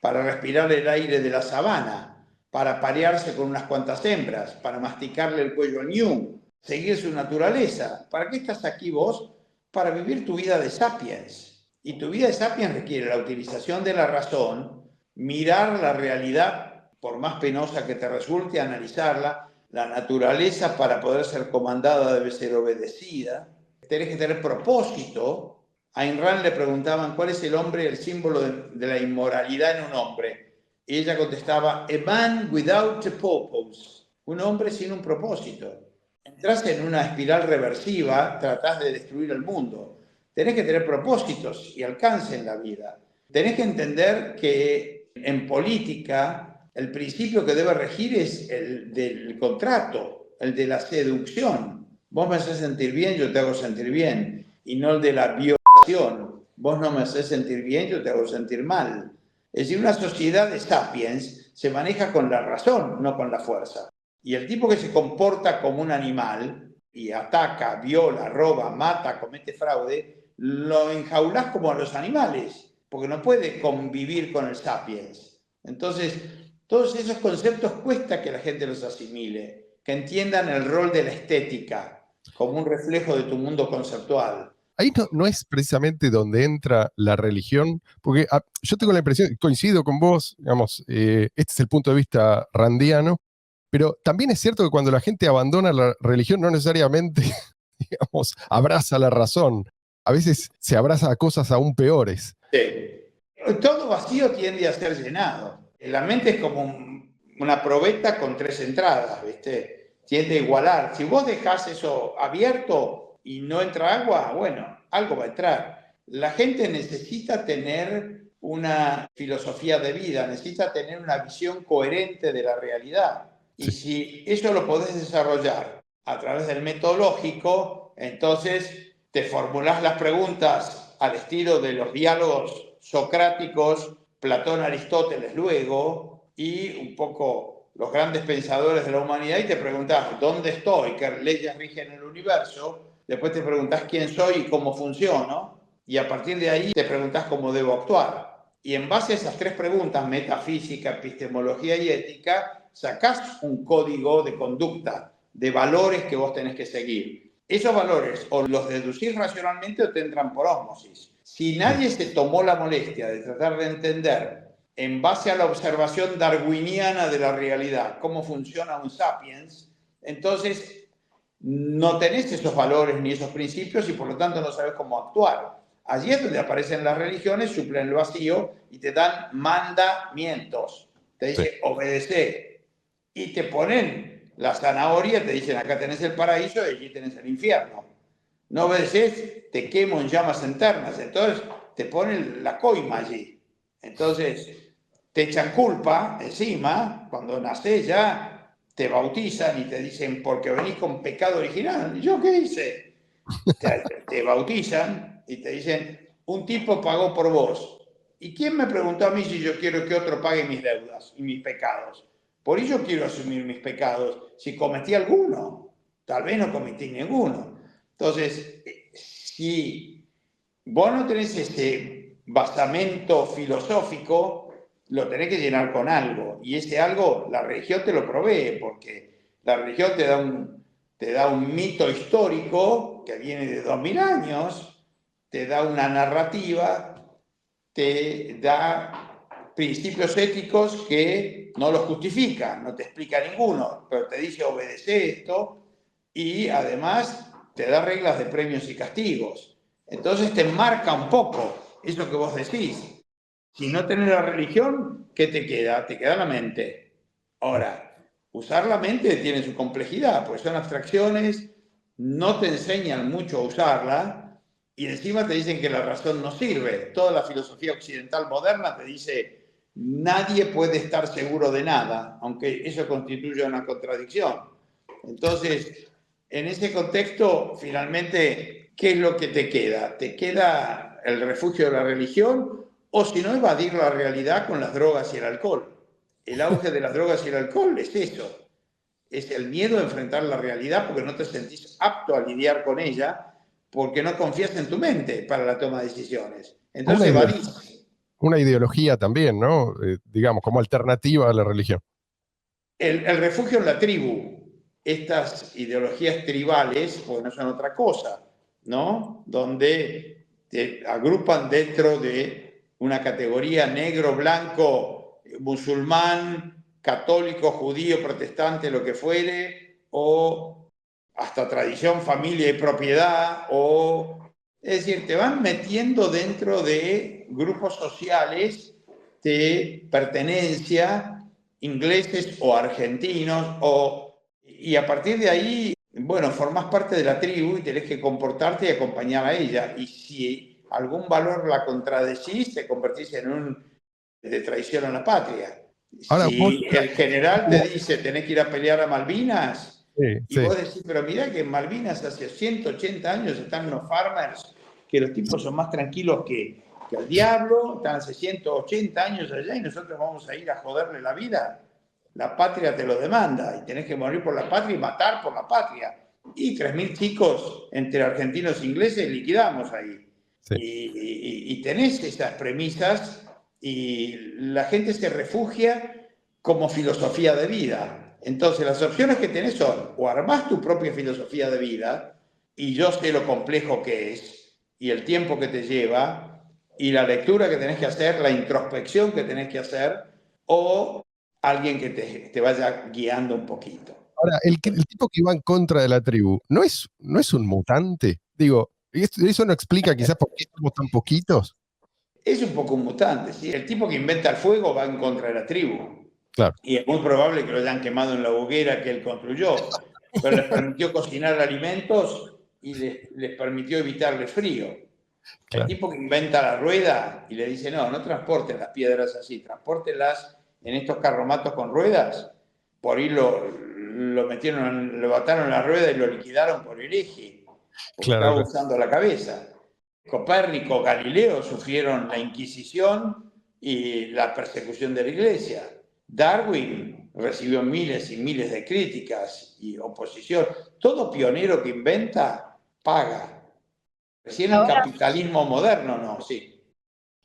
Para respirar el aire de la sabana, para parearse con unas cuantas hembras, para masticarle el cuello al ñu, seguir su naturaleza. ¿Para qué estás aquí vos? Para vivir tu vida de sapiens. Y tu vida de sapiens requiere la utilización de la razón, mirar la realidad, por más penosa que te resulte, analizarla. La naturaleza, para poder ser comandada, debe ser obedecida. Tenés que tener propósito. A Ayn Rand le preguntaban cuál es el hombre, el símbolo de la inmoralidad en un hombre. Y ella contestaba, a man without a purpose. Un hombre sin un propósito. Entrás en una espiral reversiva, tratás de destruir el mundo. Tenés que tener propósitos y alcance en la vida. Tenés que entender que en política el principio que debe regir es el del contrato, el de la seducción. Vos me haces sentir bien, yo te hago sentir bien, y no el de la violación. Vos no me haces sentir bien, yo te hago sentir mal. Es decir, una sociedad de sapiens se maneja con la razón, no con la fuerza. Y el tipo que se comporta como un animal y ataca, viola, roba, mata, comete fraude, lo enjaulás como a los animales, porque no puede convivir con el sapiens. Entonces, todos esos conceptos cuesta que la gente los asimile, que entiendan el rol de la estética como un reflejo de tu mundo conceptual. Ahí no es precisamente donde entra la religión, porque yo tengo la impresión, coincido con vos, digamos, este es el punto de vista randiano, pero también es cierto que cuando la gente abandona la religión no necesariamente, digamos, abraza la razón. A veces se abraza a cosas aún peores. Sí. Todo vacío tiende a ser llenado. La mente es como una probeta con 3 entradas, ¿viste? Tiende a igualar. Si vos dejás eso abierto, y no entra agua, bueno, algo va a entrar. La gente necesita tener una filosofía de vida, necesita tener una visión coherente de la realidad. Y si eso lo podés desarrollar a través del metodológico, entonces te formulás las preguntas al estilo de los diálogos socráticos, Platón, Aristóteles luego, y un poco los grandes pensadores de la humanidad, y te preguntás dónde estoy, qué leyes rigen el universo, después te preguntás quién soy y cómo funciono, y a partir de ahí te preguntás cómo debo actuar. Y en base a esas tres preguntas, metafísica, epistemología y ética, sacás un código de conducta, de valores que vos tenés que seguir. Esos valores o los deducís racionalmente o te entran por ósmosis. Si nadie se tomó la molestia de tratar de entender, en base a la observación darwiniana de la realidad, cómo funciona un sapiens, entonces no tenés esos valores ni esos principios y por lo tanto no sabes cómo actuar. Allí es donde aparecen las religiones, suplen el vacío y te dan mandamientos. Te dice, obedece. Y te ponen la zanahoria, te dicen, acá tenés el paraíso y allí tenés el infierno. No obedeces, te quemo en llamas eternas. Entonces te ponen la coima allí. Entonces te echan culpa encima. Cuando nacés ya te bautizan y te dicen, porque venís con pecado original. ¿Yo qué hice? Te bautizan y te dicen, un tipo pagó por vos. ¿Y quién me preguntó a mí si yo quiero que otro pague mis deudas y mis pecados? Por ello quiero asumir mis pecados. Si cometí alguno, tal vez no cometí ninguno. Entonces, si vos no tenés ese basamento filosófico, lo tenés que llenar con algo. Y ese algo, la religión te lo provee, porque la religión te da un mito histórico que viene de 2000 años, te da una narrativa, te da principios éticos que no los justifican, no te explica ninguno, pero te dice obedece esto y además te da reglas de premios y castigos. Entonces te marca un poco eso que vos decís. Si no tenés la religión, ¿qué te queda? Te queda la mente. Ahora, usar la mente tiene su complejidad, pues son abstracciones, no te enseñan mucho a usarla y encima te dicen que la razón no sirve. Toda la filosofía occidental moderna te dice nadie puede estar seguro de nada, aunque eso constituye una contradicción. Entonces, en ese contexto, finalmente, ¿qué es lo que te queda? ¿Te queda el refugio de la religión o si no evadir la realidad con las drogas y el alcohol? El auge de las drogas y el alcohol es eso. Es el miedo a enfrentar la realidad porque no te sentís apto a lidiar con ella, porque no confías en tu mente para la toma de decisiones. Entonces evadís. Una ideología también, ¿no? Digamos, como alternativa a la religión. El refugio en la tribu. Estas ideologías tribales, pues no son otra cosa, ¿no? Donde te agrupan dentro de una categoría negro, blanco, musulmán, católico, judío, protestante, lo que fuere, o hasta tradición, familia y propiedad, es decir, te van metiendo dentro de grupos sociales de pertenencia, ingleses o argentinos, y a partir de ahí, bueno, formás parte de la tribu y tenés que comportarte y acompañar a ella, y si algún valor la contradecís, te convertís en un de traición a la patria. Ahora, Si el general te dice tenés que ir a pelear a Malvinas, y vos decís, pero mirá que en Malvinas hace 180 años están los farmers, que los tipos son más tranquilos que el diablo, están hace 180 años allá y nosotros vamos a ir a joderle la vida. La patria te lo demanda y tenés que morir por la patria y matar por la patria. Y 3.000 chicos entre argentinos e ingleses liquidamos ahí. Sí. Y tenés esas premisas y la gente se refugia como filosofía de vida. Entonces las opciones que tenés son o armás tu propia filosofía de vida, y yo sé lo complejo que es, y el tiempo que te lleva, y la lectura que tenés que hacer, la introspección que tenés que hacer, o alguien que te vaya guiando un poquito. Ahora, el tipo que va en contra de la tribu, ¿no es un mutante? Digo, ¿eso no explica quizás por qué somos tan poquitos? Es un poco un mutante, ¿sí? El tipo que inventa el fuego va en contra de la tribu. Claro. Y es muy probable que lo hayan quemado en la hoguera que él construyó. Pero les permitió cocinar alimentos y les permitió evitar el frío. Claro. El tipo que inventa la rueda y le dice, no transporten las piedras así, transpórtenlas en estos carromatos con ruedas. Por ahí lo botaron en la rueda y lo liquidaron por hereje, porque estaba Claro. usando la cabeza. Copérnico, Galileo sufrieron la Inquisición y la persecución de la Iglesia. Darwin recibió miles y miles de críticas y oposición. Todo pionero que inventa paga. Recién el capitalismo moderno, no, sí.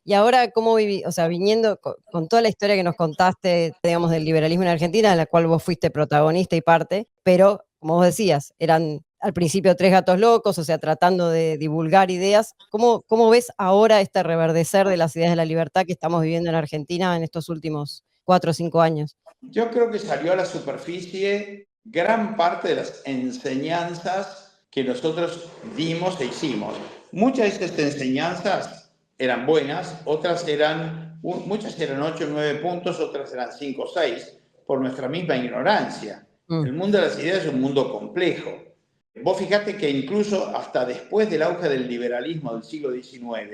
Y ahora, ¿cómo viví? O sea, viniendo con toda la historia que nos contaste, digamos, del liberalismo en Argentina, de la cual vos fuiste protagonista y parte, pero, como vos decías, eran al principio 3 gatos locos, o sea, tratando de divulgar ideas. ¿Cómo ves ahora este reverdecer de las ideas de la libertad que estamos viviendo en Argentina en estos últimos 4 o 5 años? Yo creo que salió a la superficie gran parte de las enseñanzas que nosotros dimos e hicimos. Muchas de estas enseñanzas eran buenas, muchas eran 8 o 9 puntos, otras eran 5 o 6, por nuestra misma ignorancia. El mundo de las ideas es un mundo complejo. Vos fijate que incluso hasta después del auge del liberalismo del siglo XIX,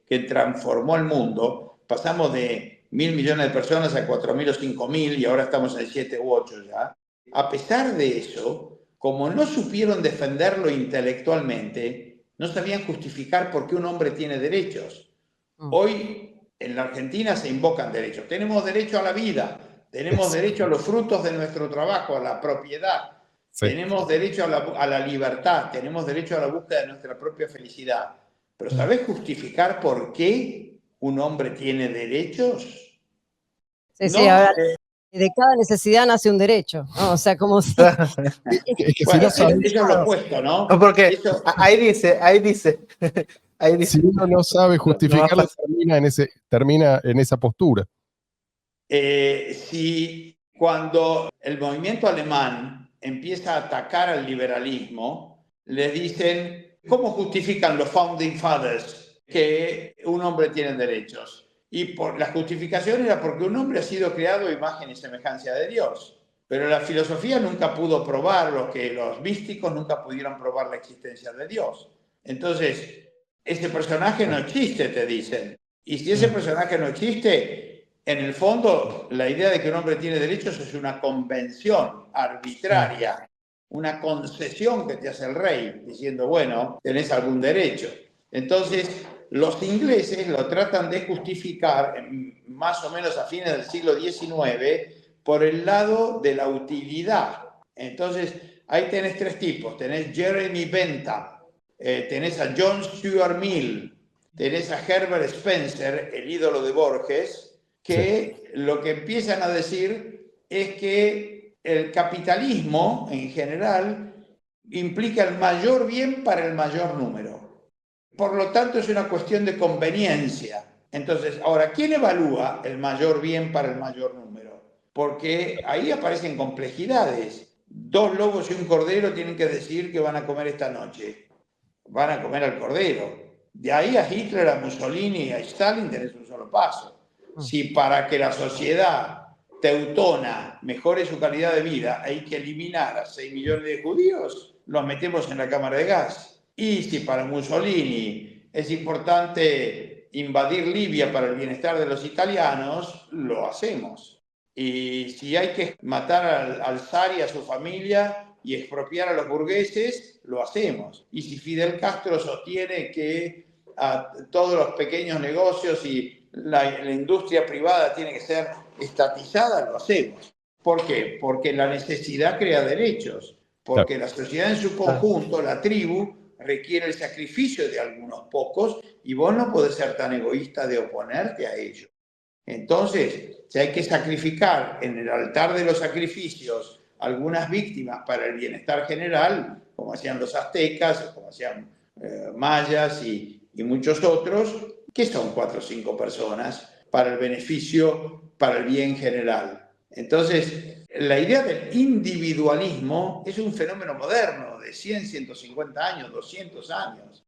que transformó el mundo, pasamos de 1.000 millones de personas a 4.000 o 5.000 y ahora estamos en 7 u 8 ya. A pesar de eso, como no supieron defenderlo intelectualmente, no sabían justificar por qué un hombre tiene derechos. Hoy en la Argentina se invocan derechos. Tenemos derecho a la vida, tenemos derecho a los frutos de nuestro trabajo, a la propiedad. Sí. Tenemos derecho a la libertad, tenemos derecho a la búsqueda de nuestra propia felicidad. Pero ¿sabés justificar por qué un hombre tiene derechos? Sí, no, sí, ahora de cada necesidad nace un derecho, ¿no? O sea, como si... es que bueno, si no eso es lo opuesto, ¿no? Porque eso... ahí dice. Si uno no sabe justificarlo, termina en esa postura. Si cuando el movimiento alemán empieza a atacar al liberalismo, les dicen, ¿cómo justifican los Founding Fathers que un hombre tiene derechos? Y la justificación era porque un hombre ha sido creado a imagen y semejanza de Dios. Pero la filosofía nunca pudo probar lo que los místicos nunca pudieron probar la existencia de Dios. Entonces, ese personaje no existe, te dicen. Y si ese personaje no existe, en el fondo, la idea de que un hombre tiene derechos es una convención arbitraria, una concesión que te hace el rey, diciendo, bueno, tenés algún derecho. Entonces, los ingleses lo tratan de justificar, más o menos a fines del siglo XIX, por el lado de la utilidad. Entonces, ahí tenés 3 tipos. Tenés Jeremy Bentham, tenés a John Stuart Mill, tenés a Herbert Spencer, el ídolo de Borges, que lo que empiezan a decir es que el capitalismo en general implica el mayor bien para el mayor número. Por lo tanto, es una cuestión de conveniencia. Entonces, ahora, ¿quién evalúa el mayor bien para el mayor número? Porque ahí aparecen complejidades. 2 lobos y un cordero tienen que decidir qué van a comer esta noche. Van a comer al cordero. De ahí a Hitler, a Mussolini y a Stalin tenés un solo paso. Si para que la sociedad teutona mejore su calidad de vida hay que eliminar a 6 millones de judíos, los metemos en la cámara de gas. Y si para Mussolini es importante invadir Libia para el bienestar de los italianos, lo hacemos. Y si hay que matar al zar y a su familia y expropiar a los burgueses, lo hacemos. Y si Fidel Castro sostiene que a todos los pequeños negocios y la industria privada tiene que ser estatizada, lo hacemos. ¿Por qué? Porque la necesidad crea derechos, porque la sociedad en su conjunto, la tribu, requiere el sacrificio de algunos pocos y vos no podés ser tan egoísta de oponerte a ello. Entonces, si hay que sacrificar en el altar de los sacrificios algunas víctimas para el bienestar general, como hacían los aztecas, como hacían mayas y muchos otros, que son 4 o 5 personas para el beneficio, para el bien general. Entonces, la idea del individualismo es un fenómeno moderno de 100, 150 años, 200 años.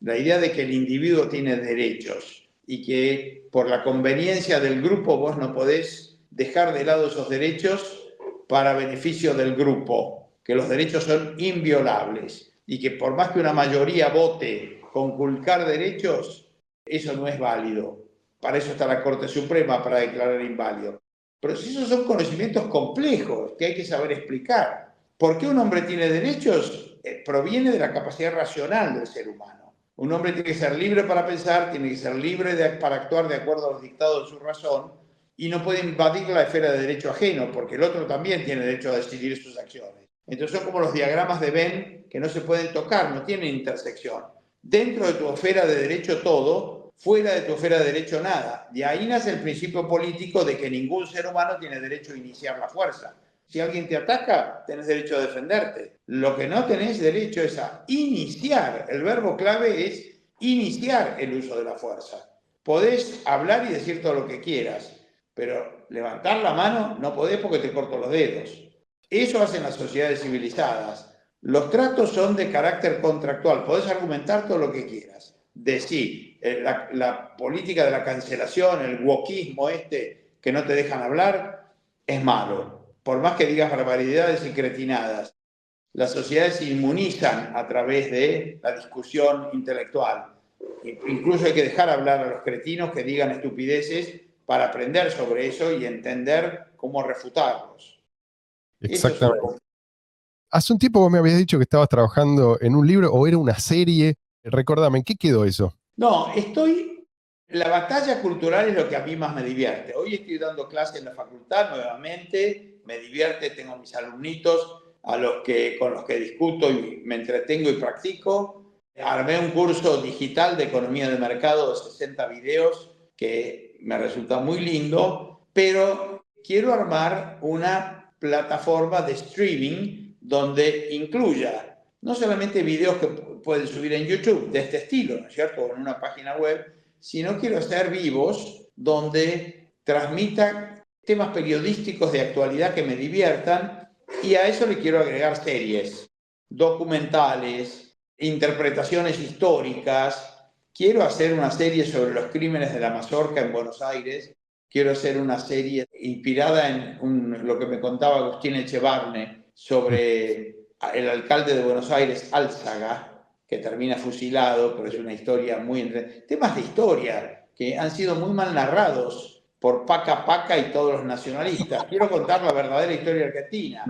La idea de que el individuo tiene derechos y que por la conveniencia del grupo vos no podés dejar de lado esos derechos para beneficio del grupo, que los derechos son inviolables. y que por más que una mayoría vote conculcar derechos, eso no es válido. Para eso está la Corte Suprema, para declarar inválido. Pero si esos son conocimientos complejos que hay que saber explicar. ¿Por qué un hombre tiene derechos? Proviene de la capacidad racional del ser humano. Un hombre tiene que ser libre para pensar, tiene que ser libre para actuar de acuerdo a los dictados de su razón y no puede invadir la esfera de derecho ajeno, porque el otro también tiene derecho a decidir sus acciones. Entonces son como los diagramas de Venn que no se pueden tocar, no tienen intersección. Dentro de tu esfera de derecho todo, fuera de tu esfera de derecho nada. De ahí nace el principio político de que ningún ser humano tiene derecho a iniciar la fuerza. Si alguien te ataca, tenés derecho a defenderte. Lo que no tenés derecho es a iniciar. El verbo clave es iniciar el uso de la fuerza. Podés hablar y decir todo lo que quieras, pero levantar la mano no podés porque te corto los dedos. Eso hacen las sociedades civilizadas. Los tratos son de carácter contractual. Podés argumentar todo lo que quieras. Decir, la política de la cancelación, el wokismo que no te dejan hablar, es malo. Por más que digas barbaridades y cretinadas, las sociedades se inmunizan a través de la discusión intelectual. Incluso hay que dejar hablar a los cretinos que digan estupideces para aprender sobre eso y entender cómo refutarlos. Exactamente. Hace un tiempo vos me habías dicho que estabas trabajando en un libro o era una serie. Recordame, ¿en qué quedó eso? No, la batalla cultural es lo que a mí más me divierte. Hoy estoy dando clases en la facultad nuevamente, me divierte, tengo mis alumnitos con los que discuto y me entretengo y practico. Armé un curso digital de economía de mercado de 60 videos que me resulta muy lindo, pero quiero armar una plataforma de streaming donde incluya no solamente videos que pueden subir en YouTube de este estilo, ¿no es cierto?, o en una página web, sino quiero hacer vivos donde transmita temas periodísticos de actualidad que me diviertan y a eso le quiero agregar series, documentales, interpretaciones históricas. Quiero hacer una serie sobre los crímenes de la Mazorca en Buenos Aires. Quiero hacer una serie inspirada en lo que me contaba Agustín Echevarne sobre el alcalde de Buenos Aires, Álzaga, que termina fusilado, pero es una historia muy... Temas de historia que han sido muy mal narrados por Paca Paca y todos los nacionalistas. Quiero contar la verdadera historia argentina.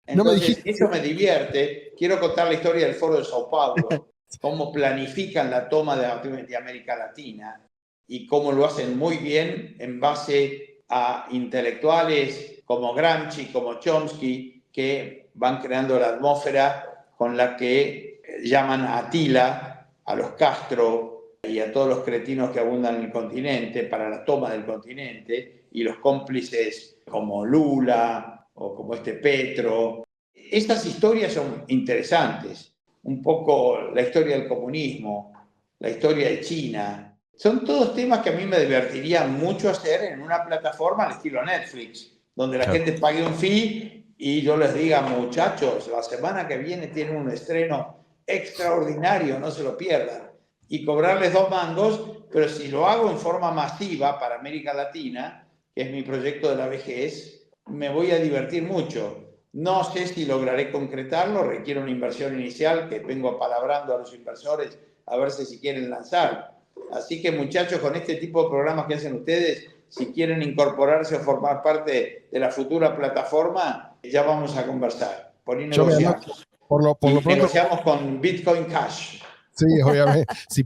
Entonces, eso me divierte. Quiero contar la historia del Foro de Sao Paulo, cómo planifican la toma de América Latina y cómo lo hacen muy bien en base a intelectuales como Gramsci, como Chomsky, que van creando la atmósfera con la que llaman a Atila, a los Castro y a todos los cretinos que abundan en el continente para la toma del continente, y los cómplices como Lula o como Petro. Estas historias son interesantes. Un poco la historia del comunismo, la historia de China. Son todos temas que a mí me divertiría mucho hacer en una plataforma al estilo Netflix, donde la gente pague un fee y yo les diga, muchachos, la semana que viene tienen un estreno extraordinario, no se lo pierdan. Y cobrarles 2 mangos, pero si lo hago en forma masiva para América Latina, que es mi proyecto de la vejez, me voy a divertir mucho. No sé si lograré concretarlo, requiere una inversión inicial que vengo apalabrando a los inversores a ver si quieren lanzar. Así que, muchachos, con este tipo de programas que hacen ustedes, si quieren incorporarse o formar parte de la futura plataforma, ya vamos a conversar. Por ahí negociamos. Por lo pronto, negociamos con Bitcoin Cash. Sí, obviamente. Si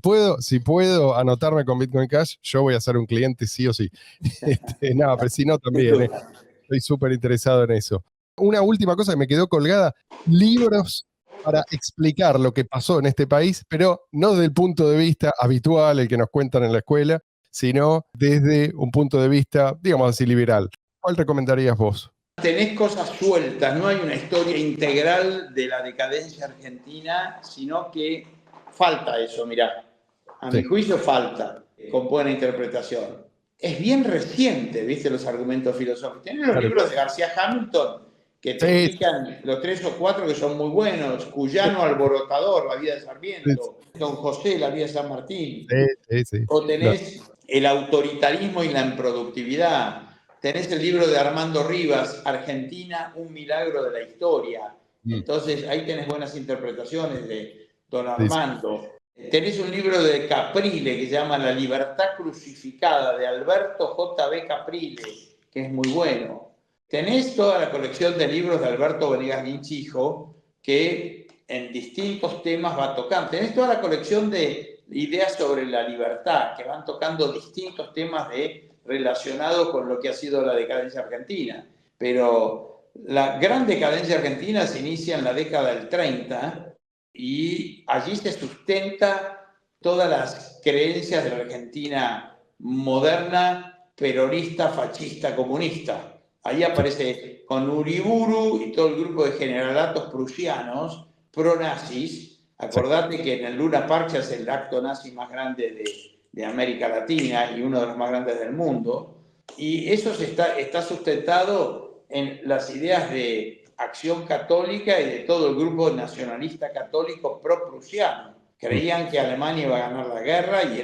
puedo anotarme con Bitcoin Cash, yo voy a ser un cliente sí o sí. No, pero si no también. Estoy súper interesado en eso. Una última cosa que me quedó colgada, libros para explicar lo que pasó en este país, pero no desde el punto de vista habitual, el que nos cuentan en la escuela, sino desde un punto de vista, digamos así, liberal. ¿Cuál recomendarías vos? Tenés cosas sueltas, no hay una historia integral de la decadencia argentina, sino que falta eso, mirá. A mi juicio falta, con buena interpretación. Es bien reciente, ¿viste? Los argumentos filosóficos. Tenés los libros de García Hamilton, que te explican los 3 o 4 que son muy buenos. Cuyano Alborotador, La vida de Sarmiento. Don José, La vida de San Martín. O tenés El autoritarismo y la improductividad. Tenés el libro de Armando Rivas, Argentina, un milagro de la historia. Entonces ahí tenés buenas interpretaciones de Don Armando. Tenés un libro de Caprile que se llama La libertad crucificada, de Alberto J.B. Caprile, que es muy bueno. Tenés toda la colección de libros de Alberto Venegas Linchijo, que en distintos temas va tocando. Tenés toda la colección de ideas sobre la libertad, que van tocando distintos temas relacionados con lo que ha sido la decadencia argentina. Pero la gran decadencia argentina se inicia en la década del 30, y allí se sustenta todas las creencias de la Argentina moderna, peronista, fascista, comunista. Ahí aparece con Uriburu y todo el grupo de generalatos prusianos, pro-nazis. Acordate que en el Luna Park se hace el acto nazi más grande de América Latina y uno de los más grandes del mundo. Y eso está sustentado en las ideas de Acción Católica y de todo el grupo nacionalista católico pro-prusiano. Creían que Alemania iba a ganar la guerra y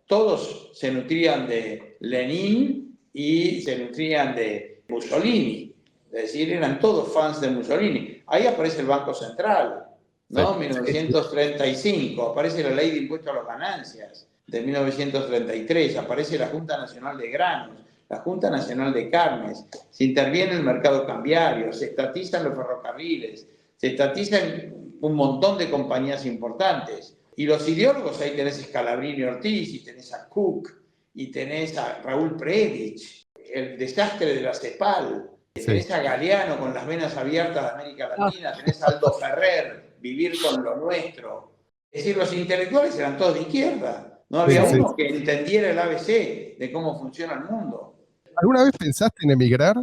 todos se nutrían de Lenin y se nutrían de Mussolini. Es decir, eran todos fans de Mussolini. Ahí aparece el Banco Central, ¿no? 1935, aparece la Ley de Impuestos a las Ganancias de 1933, aparece la Junta Nacional de Granos, la Junta Nacional de Carnes, se interviene el mercado cambiario, se estatizan los ferrocarriles, se estatizan un montón de compañías importantes. Y los ideólogos, ahí tenés a Scalabrini Ortiz, y tenés a Cook, y tenés a Raúl Prebisch, el desastre de la CEPAL, tenés a Galeano con las venas abiertas de América Latina, tenés a Aldo Ferrer, vivir con lo nuestro. Es decir, los intelectuales eran todos de izquierda, no había uno que entendiera el ABC de cómo funciona el mundo. ¿Alguna vez pensaste en emigrar?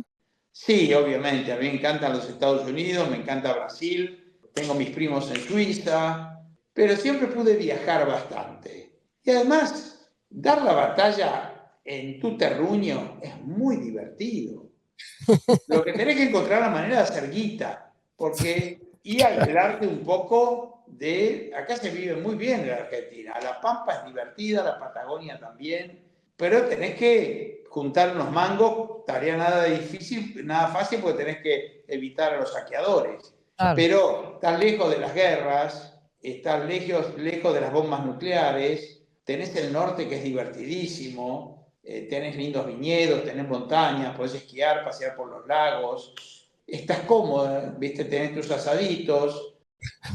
Sí, obviamente. A mí me encantan los Estados Unidos, me encanta Brasil, tengo mis primos en Suiza, pero siempre pude viajar bastante. Y además, dar la batalla en tu terruño es muy divertido. Lo que tenés que encontrar la manera de hacer guita, y aislarte un poco de... Acá se vive muy bien en la Argentina. La Pampa es divertida, la Patagonia también, pero tenés que juntar unos mangos, tarea nada difícil, nada fácil, porque tenés que evitar a los saqueadores. Claro. Pero estás lejos de las guerras, estás lejos de las bombas nucleares, tenés el norte que es divertidísimo, tenés lindos viñedos, tenés montañas, podés esquiar, pasear por los lagos, estás cómoda, ¿viste? Tenés tus asaditos.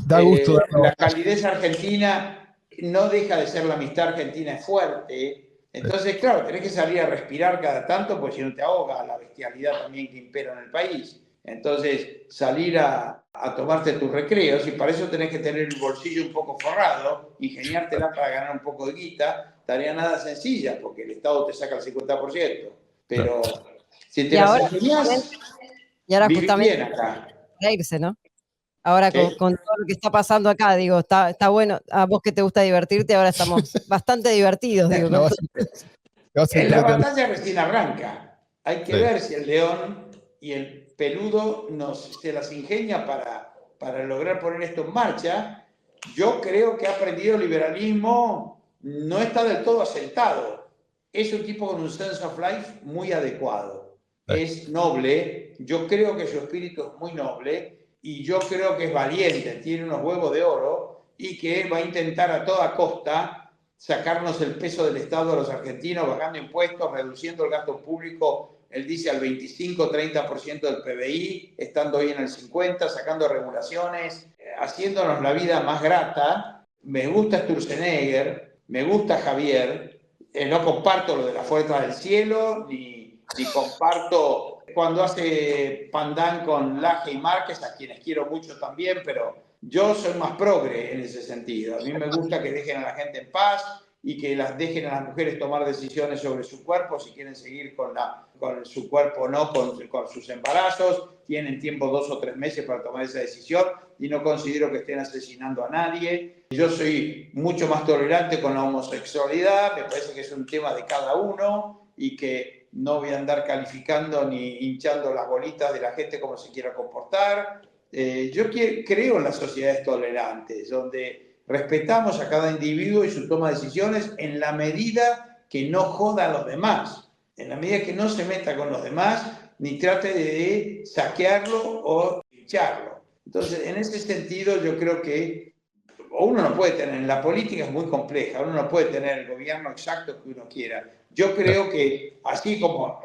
Da gusto. La calidez argentina no deja de ser, la amistad argentina es fuerte. Entonces, claro, tenés que salir a respirar cada tanto, porque si no te ahoga la bestialidad también que impera en el país. Entonces, salir a tomarte tus recreos, y para eso tenés que tener el bolsillo un poco forrado, ingeniártela para ganar un poco de guita, tarea nada sencilla, porque el Estado te saca el 50%. Pero si te las ingeniás, vivís bien acá. Irse, ¿no? Ahora con todo lo que está pasando acá, digo, está bueno. A vos que te gusta divertirte, ahora estamos bastante divertidos. Digo, en la batalla recién arranca. Hay que ver si el león y el peludo se las ingenia para lograr poner esto en marcha. Yo creo que ha aprendido el liberalismo, no está del todo asentado. Es un tipo con un sense of life muy adecuado. Es noble, yo creo que su espíritu es muy noble, y yo creo que es valiente, tiene unos huevos de oro, y que va a intentar a toda costa sacarnos el peso del Estado a los argentinos, bajando impuestos, reduciendo el gasto público, él dice al 25-30% del PBI, estando hoy en el 50%, sacando regulaciones, haciéndonos la vida más grata. Me gusta Sturzenegger, me gusta Javier, no comparto lo de la Fuerza del Cielo, ni comparto cuando hace pandán con Laje y Márquez, a quienes quiero mucho también, pero yo soy más progre en ese sentido. A mí me gusta que dejen a la gente en paz y que las dejen a las mujeres tomar decisiones sobre su cuerpo, si quieren seguir con su cuerpo o no, con sus embarazos. Tienen tiempo 2 o 3 meses para tomar esa decisión, y no considero que estén asesinando a nadie. Yo soy mucho más tolerante con la homosexualidad, me parece que es un tema de cada uno, y que no voy a andar calificando ni hinchando las bolitas de la gente como se quiera comportar. Yo creo en las sociedades tolerantes, donde respetamos a cada individuo y su toma de decisiones en la medida que no joda a los demás, en la medida que no se meta con los demás, ni trate de saquearlo o hincharlo. Entonces, en ese sentido, yo creo que uno no puede tener, en la política es muy compleja, uno no puede tener el gobierno exacto que uno quiera. Yo creo que así como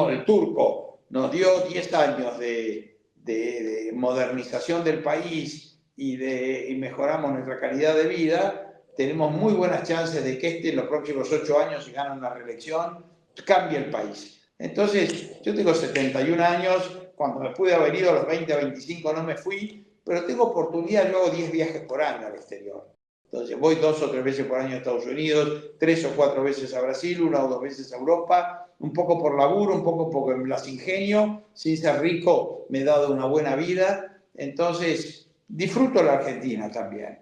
el turco nos dio 10 años de modernización del país y mejoramos nuestra calidad de vida, tenemos muy buenas chances de que en los próximos 8 años, si gana una reelección, cambie el país. Entonces, yo tengo 71 años, cuando me pude haber ido a los 20 a 25 no me fui, pero tengo oportunidad, yo hago 10 viajes por año al exterior. Entonces voy 2 o 3 veces por año a Estados Unidos, 3 o 4 veces a Brasil, 1 o 2 veces a Europa, un poco por laburo, un poco porque me las ingenio, sin ser rico me he dado una buena vida, entonces disfruto la Argentina también.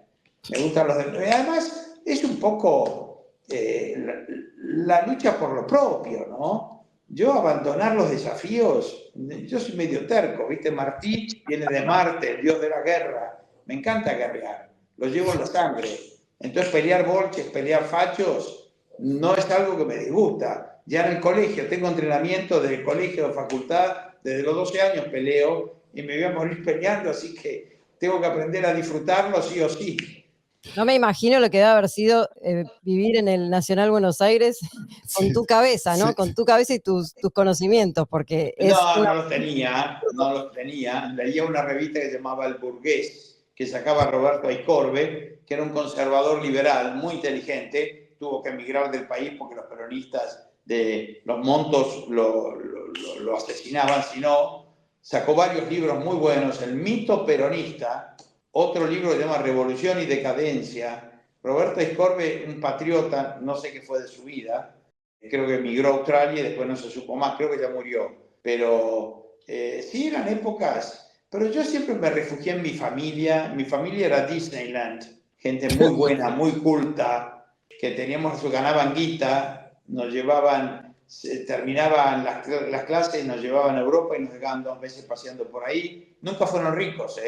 Me gustan los demás. Además, es un poco la lucha por lo propio, ¿no? Yo abandonar los desafíos, yo soy medio terco, ¿viste? Martí viene de Marte, el dios de la guerra. Me encanta guerrear, lo llevo en la sangre. Entonces pelear bolches, pelear fachos, no es algo que me disgusta. Ya en el colegio, tengo entrenamiento del colegio de facultad, desde los 12 años peleo y me voy a morir peleando, así que tengo que aprender a disfrutarlo sí o sí. No me imagino lo que debe haber sido vivir en el Nacional Buenos Aires con tu cabeza, ¿no? Sí. Con tu cabeza y tus conocimientos, porque es No los tenía. Leía una revista que se llamaba El Burgués, que sacaba Roberto Aycorbe, que era un conservador liberal muy inteligente, tuvo que emigrar del país porque los peronistas de los Montos lo asesinaban, si no, sacó varios libros muy buenos, El mito peronista, otro libro que se llama Revolución y Decadencia. Roberto Aycorbe, un patriota, no sé qué fue de su vida, creo que emigró a Australia y después no se supo más, creo que ya murió. Pero sí eran épocas, pero yo siempre me refugié en mi familia era Disneyland, gente muy buena, muy culta, que ganaban guita, nos llevaban, terminaban las clases, nos llevaban a Europa y nos dejaban 2 meses paseando por ahí. Nunca fueron ricos,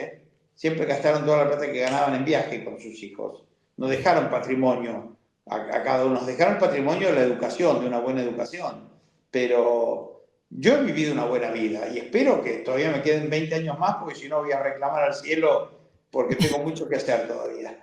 siempre gastaron toda la plata que ganaban en viaje con sus hijos. Nos dejaron patrimonio a cada uno, nos dejaron patrimonio de la educación, de una buena educación. Pero yo he vivido una buena vida y espero que todavía me queden 20 años más, porque si no voy a reclamar al cielo porque tengo mucho que hacer todavía.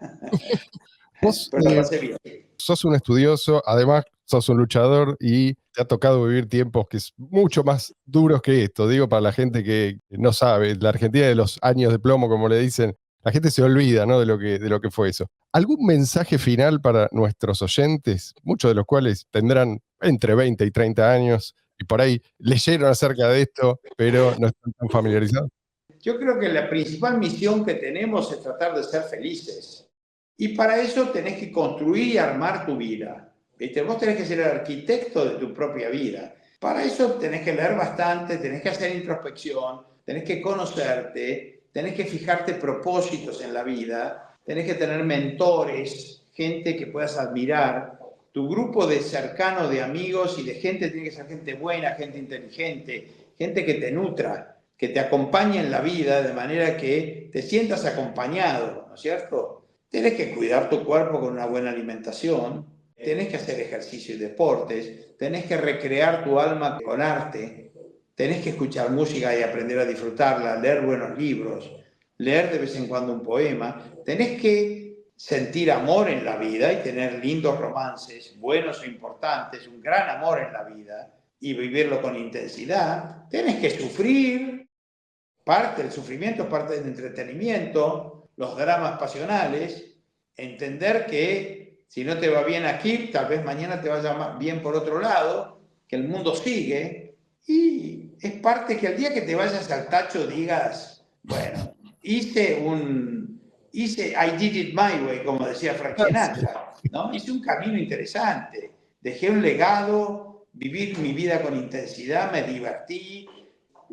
Vos Pero la pasé bien. sos un estudioso, además sos un luchador y te ha tocado vivir tiempos que es mucho más duros que esto. Digo, para la gente que no sabe, la Argentina de los años de plomo, como le dicen, la gente se olvida, ¿no? de lo que fue eso. ¿Algún mensaje final para nuestros oyentes, muchos de los cuales tendrán entre 20 y 30 años y por ahí leyeron acerca de esto, pero no están tan familiarizados? Yo creo que la principal misión que tenemos es tratar de ser felices. Y para eso tenés que construir y armar tu vida. ¿Viste? Vos tenés que ser el arquitecto de tu propia vida. Para eso tenés que leer bastante, tenés que hacer introspección, tenés que conocerte, tenés que fijarte propósitos en la vida, tenés que tener mentores, gente que puedas admirar. Tu grupo de cercano de amigos y de gente tiene que ser gente buena, gente inteligente, gente que te nutra, que te acompañe en la vida de manera que te sientas acompañado, ¿no es cierto? Tenés que cuidar tu cuerpo con una buena alimentación, tenés que hacer ejercicio y deportes, tenés que recrear tu alma con arte, tenés que escuchar música y aprender a disfrutarla, leer buenos libros, leer de vez en cuando un poema, tenés que sentir amor en la vida y tener lindos romances, buenos e importantes, un gran amor en la vida y vivirlo con intensidad, tenés que sufrir, parte del sufrimiento es parte del entretenimiento, los dramas pasionales, entender que si no te va bien aquí, tal vez mañana te vaya bien por otro lado, que el mundo sigue, y es parte que el día que te vayas al tacho digas, bueno, I did it my way, como decía Frank Sinatra, ¿no? Hice un camino interesante, dejé un legado, viví mi vida con intensidad, me divertí.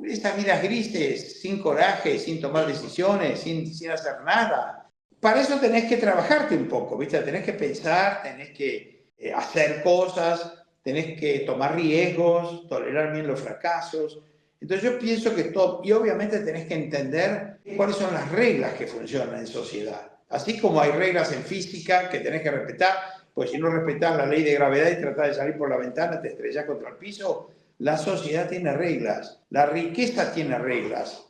Estas vidas grises, sin coraje, sin tomar decisiones, sin hacer nada. Para eso tenés que trabajarte un poco, ¿viste? Tenés que pensar, tenés que hacer cosas, tenés que tomar riesgos, tolerar bien los fracasos. Entonces yo pienso que todo, y obviamente tenés que entender cuáles son las reglas que funcionan en sociedad. Así como hay reglas en física que tenés que respetar, pues si no respetás la ley de gravedad y tratás de salir por la ventana, te estrellás contra el piso. La sociedad tiene reglas, la riqueza tiene reglas.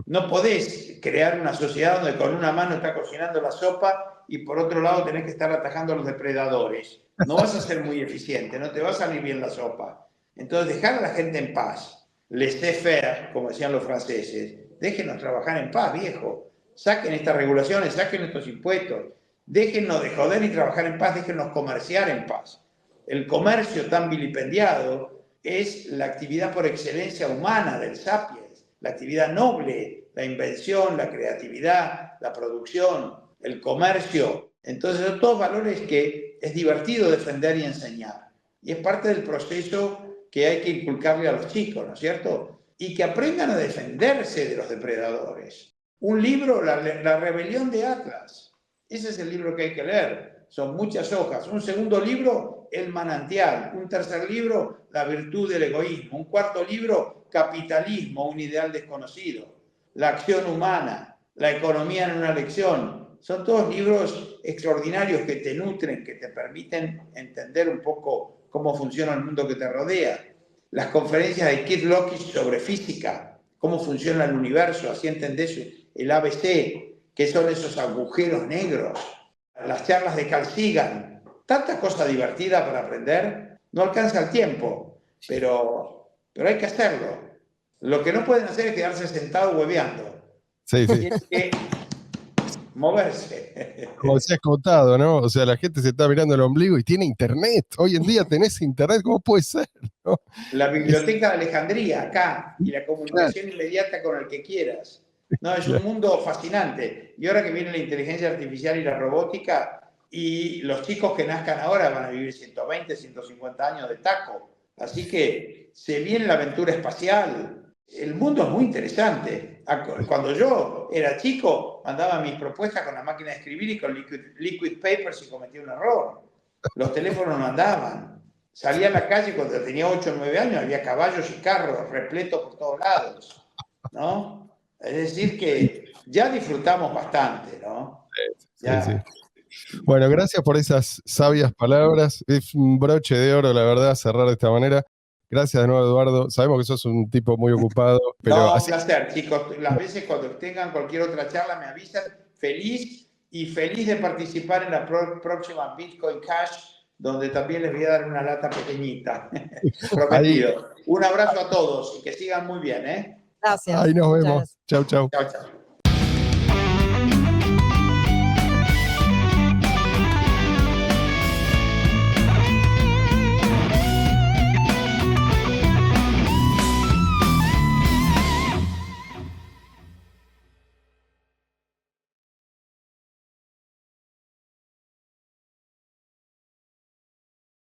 No podés crear una sociedad donde con una mano está cocinando la sopa y por otro lado tenés que estar atajando a los depredadores. No vas a ser muy eficiente, no te va a salir bien la sopa. Entonces, dejar a la gente en paz. Laissez-faire, como decían los franceses. Déjenos trabajar en paz, viejo. Saquen estas regulaciones, saquen estos impuestos. Déjennos de joder y trabajar en paz, déjennos comerciar en paz. El comercio tan vilipendiado es la actividad por excelencia humana del sapiens, la actividad noble, la invención, la creatividad, la producción, el comercio. Entonces son todos valores que es divertido defender y enseñar. Y es parte del proceso que hay que inculcarle a los chicos, ¿no es cierto? Y que aprendan a defenderse de los depredadores. Un libro, La rebelión de Atlas. Ese es el libro que hay que leer. Son muchas hojas. Un segundo libro, El manantial. Un tercer libro, La virtud del egoísmo. Un cuarto libro, Capitalismo, un ideal desconocido. La acción humana. La economía en una lección. Son todos libros extraordinarios que te nutren, que te permiten entender un poco cómo funciona el mundo que te rodea. Las conferencias de Keith Lockitch sobre física, cómo funciona el universo, así entendés el ABC, qué son esos agujeros negros. Las charlas de Carl Sagan, tanta cosa divertida para aprender. No alcanza el tiempo, pero hay que hacerlo. Lo que no pueden hacer es quedarse sentados hueveando. Sí, sí. Tienen que moverse. Como decías contado, ¿no? O sea, la gente se está mirando el ombligo y tiene internet. Hoy en día tenés internet, ¿cómo puede ser? ¿No? La biblioteca de Alejandría, acá, y la comunicación inmediata con el que quieras. No, es un mundo fascinante. Y ahora que viene la inteligencia artificial y la robótica, y los chicos que nazcan ahora van a vivir 120, 150 años de taco. Así que se viene la aventura espacial. El mundo es muy interesante. Cuando yo era chico, mandaba mis propuestas con la máquina de escribir y con liquid paper si cometía un error. Los teléfonos no andaban. Salía a la calle cuando tenía 8 o 9 años, había caballos y carros repletos por todos lados, ¿no? Es decir que ya disfrutamos bastante, ¿no? Ya. Sí, sí. Bueno, gracias por esas sabias palabras. Es un broche de oro, la verdad, cerrar de esta manera. Gracias de nuevo, Eduardo. Sabemos que sos un tipo muy ocupado. Pero No, así... un placer, chicos. Las veces cuando tengan cualquier otra charla me avisan. Feliz de participar en la próxima Bitcoin Cash, donde también les voy a dar una lata pequeñita. Prometido. Ahí. Un abrazo a todos y que sigan muy bien, ¿eh? Gracias. Ahí nos vemos. Chau, chau. Chao, chao.